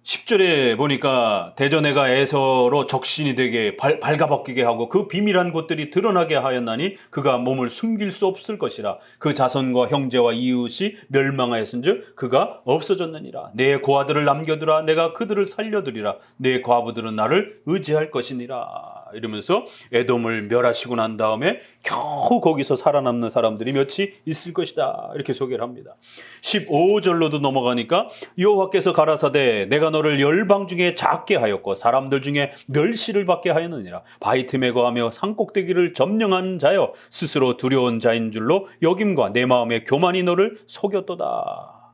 10절에 보니까 대전해가 에서로 적신이 되게 발가벗기게 하고 그 비밀한 곳들이 드러나게 하였나니 그가 몸을 숨길 수 없을 것이라. 그 자손과 형제와 이웃이 멸망하였은즉 그가 없어졌느니라. 내 고아들을 남겨두라. 내가 그들을 살려두리라. 내 과부들은 나를 의지할 것이니라. 이러면서 에돔을 멸하시고 난 다음에 겨우 거기서 살아남는 사람들이 몇이 있을 것이다, 이렇게 소개를 합니다. 15절로도 넘어가니까 여호와께서 가라사대 내가 너를 열방 중에 작게 하였고 사람들 중에 멸시를 받게 하였느니라. 바위 틈에 거하며 산꼭대기를 점령한 자여 스스로 두려운 자인 줄로 여김과 내 마음의 교만이 너를 속였도다.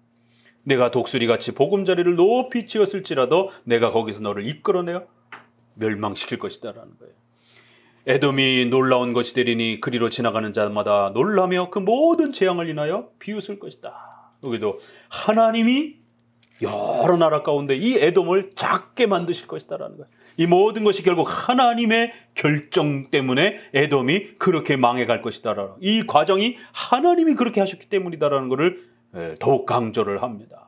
내가 독수리같이 보금자리를 높이 지었을지라도 내가 거기서 너를 이끌어내어 멸망시킬 것이다 라는 거예요. 에돔이 놀라운 것이 되리니 그리로 지나가는 자마다 놀라며 그 모든 재앙을 인하여 비웃을 것이다. 여기도 하나님이 여러 나라 가운데 이 에돔을 작게 만드실 것이다라는 거예요. 이 모든 것이 결국 하나님의 결정 때문에 에돔이 그렇게 망해갈 것이다라는, 이 과정이 하나님이 그렇게 하셨기 때문이다라는 것을 더욱 강조를 합니다.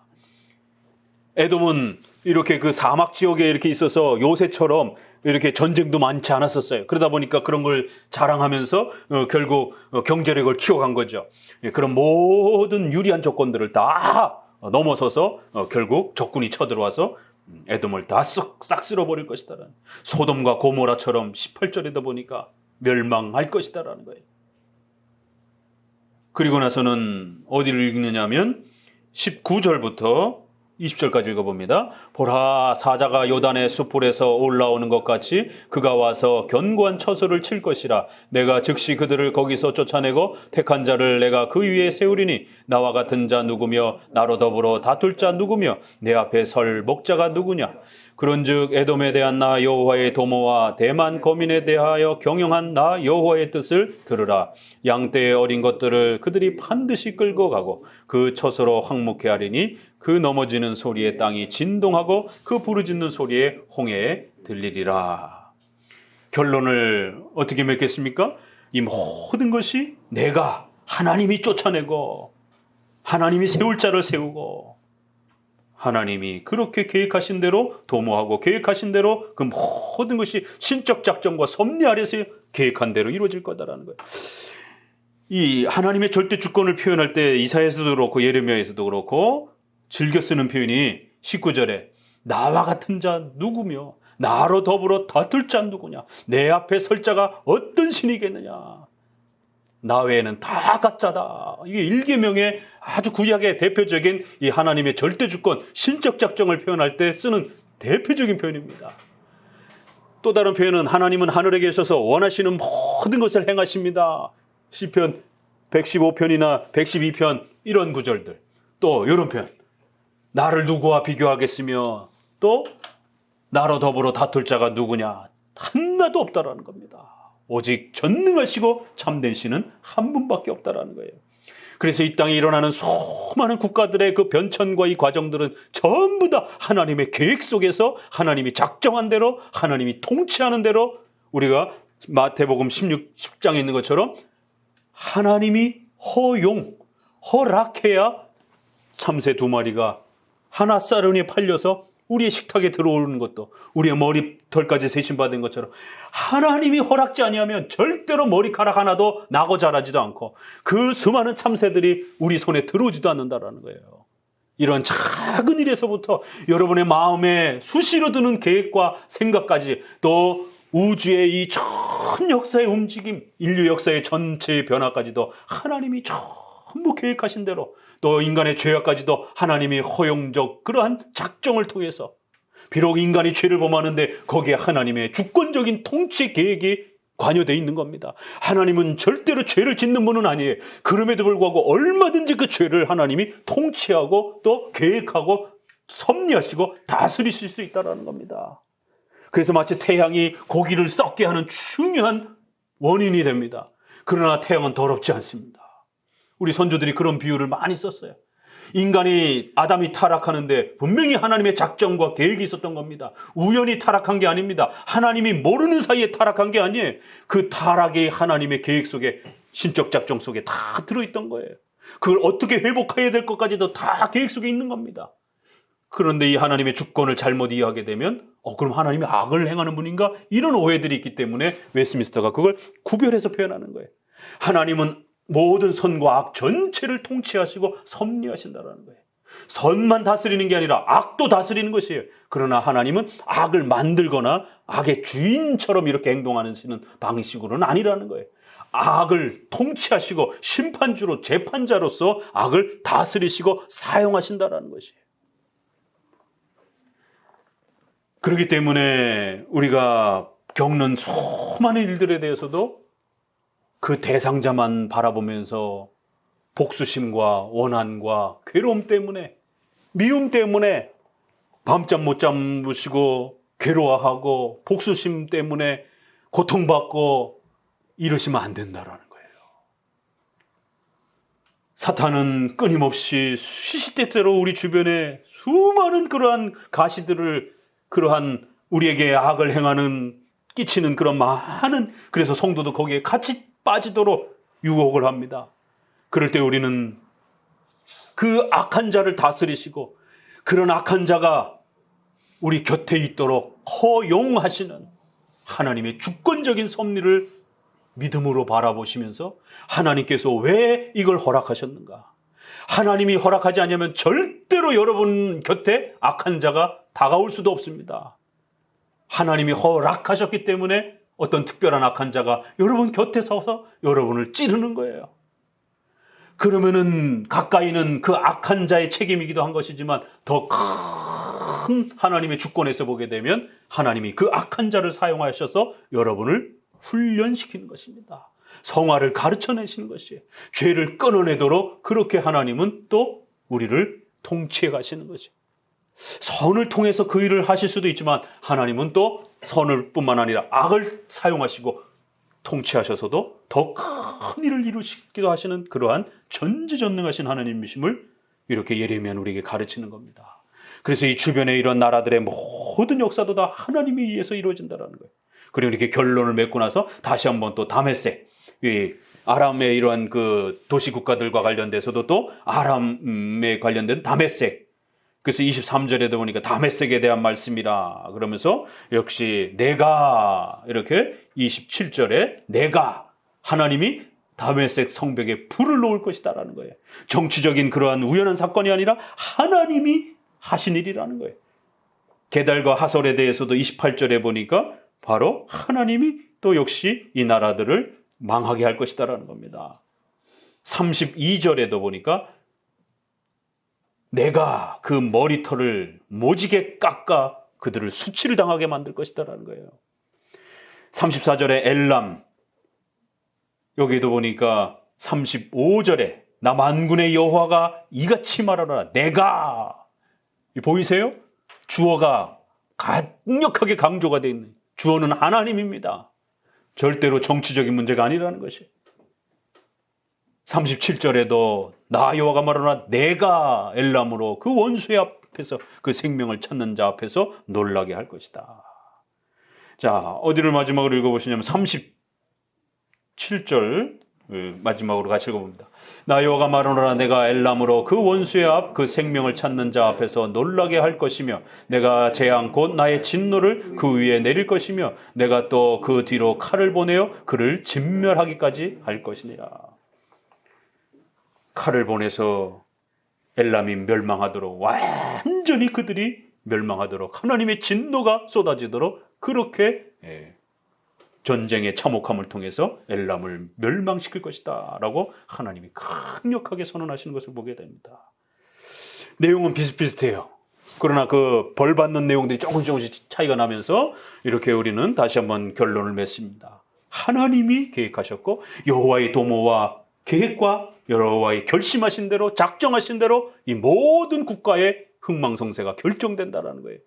에돔은 이렇게 그 사막 지역에 이렇게 있어서 요새처럼 이렇게 전쟁도 많지 않았었어요. 그러다 보니까 그런 걸 자랑하면서 결국 경제력을 키워간 거죠. 그런 모든 유리한 조건들을 다 넘어서서 결국 적군이 쳐들어와서 에돔을 다 싹 쓸어버릴 것이다라는, 소돔과 고모라처럼 18절에도 보니까 멸망할 것이다라는 거예요. 그리고 나서는 어디를 읽느냐면 19절부터 20절까지 읽어봅니다. 보라, 사자가 요단의 숲불에서 올라오는 것 같이 그가 와서 견고한 처소를 칠 것이라. 내가 즉시 그들을 거기서 쫓아내고 택한 자를 내가 그 위에 세우리니 나와 같은 자 누구며 나로 더불어 다툴 자 누구며 내 앞에 설 목자가 누구냐. 그런즉 에돔에 대한 나 여호와의 도모와 대만 거민에 대하여 경영한 나 여호와의 뜻을 들으라. 양떼의 어린 것들을 그들이 반드시 끌고 가고 그 처소로 황무케 하리니 그 넘어지는 소리에 땅이 진동하고 그 부르짖는 소리에 홍해에 들리리라. 결론을 어떻게 맺겠습니까? 이 모든 것이 내가 하나님이 쫓아내고 하나님이 세울 자를 세우고 하나님이 그렇게 계획하신 대로 도모하고 계획하신 대로 그 모든 것이 신적 작정과 섭리 아래서 계획한 대로 이루어질 거다라는 거예요. 이 하나님의 절대 주권을 표현할 때 이사야에서도 그렇고 예레미야에서도 그렇고 즐겨 쓰는 표현이 19절에 나와 같은 자 누구며 나로 더불어 다툴 자 누구냐. 내 앞에 설 자가 어떤 신이겠느냐. 나 외에는 다 가짜다. 이게 일계명의 아주 구약의 대표적인 이 하나님의 절대 주권, 신적 작정을 표현할 때 쓰는 대표적인 표현입니다. 또 다른 표현은 하나님은 하늘에 계셔서 원하시는 모든 것을 행하십니다. 시편 115편이나 112편 이런 구절들. 또 이런 표현. 나를 누구와 비교하겠으며 또 나로 더불어 다툴 자가 누구냐. 하나도 없다라는 겁니다. 오직 전능하시고 참된 신은 한 분밖에 없다라는 거예요. 그래서 이 땅에 일어나는 수많은 국가들의 그 변천과 이 과정들은 전부 다 하나님의 계획 속에서 하나님이 작정한 대로 하나님이 통치하는 대로 우리가 마태복음 10장에 있는 것처럼 하나님이 허락해야 참새 2마리가 하나 쌀은에 팔려서 우리의 식탁에 들어오는 것도 우리의 머리털까지 세심받은 것처럼 하나님이 허락지 아니하면 절대로 머리카락 하나도 나고 자라지도 않고 그 수많은 참새들이 우리 손에 들어오지도 않는다라는 거예요. 이런 작은 일에서부터 여러분의 마음에 수시로 드는 계획과 생각까지 또 우주의 이 전 역사의 움직임, 인류 역사의 전체의 변화까지도 하나님이 전부 계획하신 대로 또 인간의 죄악까지도 하나님이 허용적 그러한 작정을 통해서 비록 인간이 죄를 범하는데 거기에 하나님의 주권적인 통치 계획이 관여되어 있는 겁니다. 하나님은 절대로 죄를 짓는 분은 아니에요. 그럼에도 불구하고 얼마든지 그 죄를 하나님이 통치하고 또 계획하고 섭리하시고 다스리실 수 있다는 겁니다. 그래서 마치 태양이 고기를 썩게 하는 중요한 원인이 됩니다. 그러나 태양은 더럽지 않습니다. 우리 선조들이 그런 비유를 많이 썼어요. 인간이 아담이 타락하는데 분명히 하나님의 작정과 계획이 있었던 겁니다. 우연히 타락한 게 아닙니다. 하나님이 모르는 사이에 타락한 게 아니에요. 그 타락이 하나님의 계획 속에 신적 작정 속에 다 들어있던 거예요. 그걸 어떻게 회복해야 될 것까지도 다 계획 속에 있는 겁니다. 그런데 이 하나님의 주권을 잘못 이해하게 되면 그럼 하나님이 악을 행하는 분인가? 이런 오해들이 있기 때문에 웨스트민스터가 그걸 구별해서 표현하는 거예요. 하나님은 모든 선과 악 전체를 통치하시고 섭리하신다는 거예요. 선만 다스리는 게 아니라 악도 다스리는 것이에요. 그러나 하나님은 악을 만들거나 악의 주인처럼 이렇게 행동하는 방식으로는 아니라는 거예요. 악을 통치하시고 심판주로 재판자로서 악을 다스리시고 사용하신다는 것이에요. 그렇기 때문에 우리가 겪는 수많은 일들에 대해서도 그 대상자만 바라보면서 복수심과 원한과 괴로움 때문에 미움 때문에 밤잠 못 잠으시고 괴로워하고 복수심 때문에 고통받고 이러시면 안 된다라는 거예요. 사탄은 끊임없이 시시때때로 우리 주변에 수많은 그러한 가시들을 그러한 우리에게 악을 행하는 끼치는 그런 많은 그래서 성도도 거기에 같이 빠지도록 유혹을 합니다. 그럴 때 우리는 그 악한 자를 다스리시고 그런 악한 자가 우리 곁에 있도록 허용하시는 하나님의 주권적인 섭리를 믿음으로 바라보시면서 하나님께서 왜 이걸 허락하셨는가? 하나님이 허락하지 않으면 절대로 여러분 곁에 악한 자가 다가올 수도 없습니다. 하나님이 허락하셨기 때문에 어떤 특별한 악한 자가 여러분 곁에 서서 여러분을 찌르는 거예요. 그러면은 가까이는 그 악한 자의 책임이기도 한 것이지만 더 큰 하나님의 주권에서 보게 되면 하나님이 그 악한 자를 사용하셔서 여러분을 훈련시키는 것입니다. 성화를 가르쳐내시는 것이에요. 죄를 끊어내도록 그렇게 하나님은 또 우리를 통치해 가시는 거죠. 선을 통해서 그 일을 하실 수도 있지만 하나님은 또 선을 뿐만 아니라 악을 사용하시고 통치하셔서도 더 큰 일을 이루시기도 하시는 그러한 전지전능하신 하나님이심을 이렇게 예레미야는 우리에게 가르치는 겁니다. 그래서 이 주변에 이런 나라들의 모든 역사도 다 하나님에 의해서 이루어진다는 거예요. 그리고 이렇게 결론을 맺고 나서 다시 한번 또 다메섹, 이 아람의 이러한 그 도시 국가들과 관련돼서도 또 아람에 관련된 다메섹. 그래서 23절에도 보니까 다메섹에 대한 말씀이라 그러면서 역시 내가 이렇게 27절에 내가 하나님이 다메섹 성벽에 불을 놓을 것이다라는 거예요. 정치적인 그러한 우연한 사건이 아니라 하나님이 하신 일이라는 거예요. 게달과 하솔에 대해서도 28절에 보니까 바로 하나님이 또 역시 이 나라들을 망하게 할 것이다라는 겁니다. 32절에도 보니까 내가 그 머리털을 모지게 깎아 그들을 수치를 당하게 만들 것이다라는 거예요. 34절에 엘람, 여기도 보니까 35절에 나 만군의 여호와가 이같이 말하노라. 내가, 보이세요? 주어가 강력하게 강조가 되어 있는, 주어는 하나님입니다. 절대로 정치적인 문제가 아니라는 것이. 37절에도 나 여호와가 말하노라. 내가 엘람으로 그 원수의 앞에서 그 생명을 찾는 자 앞에서 놀라게 할 것이다. 자, 어디를 마지막으로 읽어보시냐면 37절 마지막으로 같이 읽어봅니다. 나 여호와가 말하노라. 내가 엘람으로 그 원수의 앞 그 생명을 찾는 자 앞에서 놀라게 할 것이며 내가 재앙 곧 나의 진노를 그 위에 내릴 것이며 내가 또 그 뒤로 칼을 보내어 그를 진멸하기까지 할 것이니라. 칼을 보내서 엘람이 멸망하도록, 완전히 그들이 멸망하도록, 하나님의 진노가 쏟아지도록 그렇게 전쟁의 참혹함을 통해서 엘람을 멸망시킬 것이다 라고 하나님이 강력하게 선언하시는 것을 보게 됩니다. 내용은 비슷비슷해요. 그러나 그 벌 받는 내용들이 조금씩 차이가 나면서 이렇게 우리는 다시 한번 결론을 맺습니다. 하나님이 계획하셨고 여호와의 도모와 계획과 여호와의 결심하신 대로, 작정하신 대로 이 모든 국가의 흥망성쇠가 결정된다라는 거예요.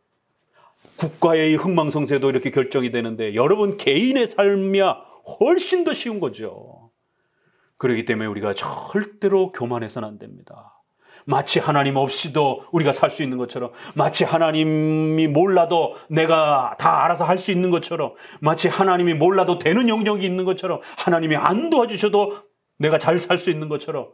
국가의 흥망성쇠도 이렇게 결정이 되는데 여러분 개인의 삶이야 훨씬 더 쉬운 거죠. 그렇기 때문에 우리가 절대로 교만해서는 안 됩니다. 마치 하나님 없이도 우리가 살 수 있는 것처럼, 마치 하나님이 몰라도 내가 다 알아서 할 수 있는 것처럼, 마치 하나님이 몰라도 되는 영역이 있는 것처럼, 하나님이 안 도와주셔도 내가 잘 살 수 있는 것처럼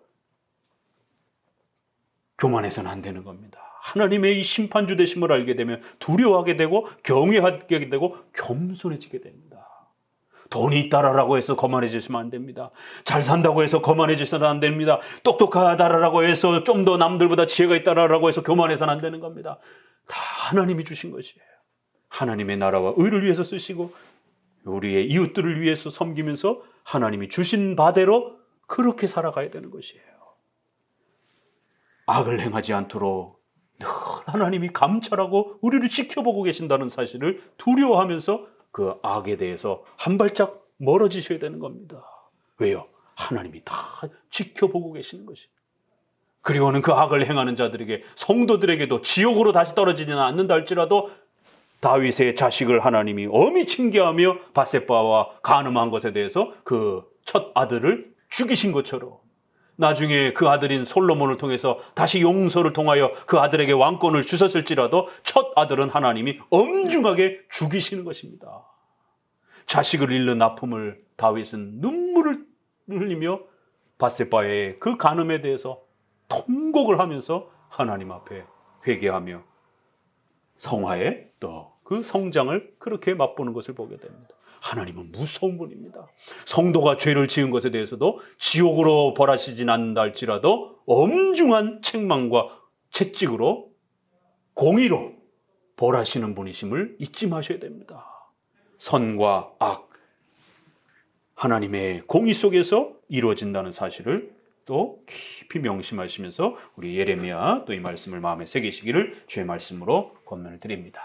교만해서는 안 되는 겁니다. 하나님의 이 심판주 되심을 알게 되면 두려워하게 되고 경외하게 되고 겸손해지게 됩니다. 돈이 있다라고 해서 거만해지시면 안 됩니다. 잘 산다고 해서 거만해지셔서는 안 됩니다. 똑똑하다라고 해서 좀 더 남들보다 지혜가 있다라고 해서 교만해서는 안 되는 겁니다. 다 하나님이 주신 것이에요. 하나님의 나라와 의를 위해서 쓰시고 우리의 이웃들을 위해서 섬기면서 하나님이 주신 바대로 그렇게 살아가야 되는 것이에요. 악을 행하지 않도록 늘 하나님이 감찰하고 우리를 지켜보고 계신다는 사실을 두려워하면서 그 악에 대해서 한 발짝 멀어지셔야 되는 겁니다. 왜요? 하나님이 다 지켜보고 계시는 것이. 그리고는 그 악을 행하는 자들에게, 성도들에게도 지옥으로 다시 떨어지지는 않는다 할지라도 다윗의 자식을 하나님이 엄히 징계하며 밧세바와 간음한 것에 대해서 그 첫 아들을 죽이신 것처럼 나중에 그 아들인 솔로몬을 통해서 다시 용서를 통하여 그 아들에게 왕권을 주셨을지라도 첫 아들은 하나님이 엄중하게 죽이시는 것입니다. 자식을 잃는 아픔을 다윗은 눈물을 흘리며 밧세바의 그 간음에 대해서 통곡을 하면서 하나님 앞에 회개하며 성화의 또 그 성장을 그렇게 맛보는 것을 보게 됩니다. 하나님은 무서운 분입니다. 성도가 죄를 지은 것에 대해서도 지옥으로 벌하시진 않는다 할지라도 엄중한 책망과 채찍으로 공의로 벌하시는 분이심을 잊지 마셔야 됩니다. 선과 악, 하나님의 공의 속에서 이루어진다는 사실을 또 깊이 명심하시면서 우리 예레미야 또 이 말씀을 마음에 새기시기를 주의 말씀으로 권면을 드립니다.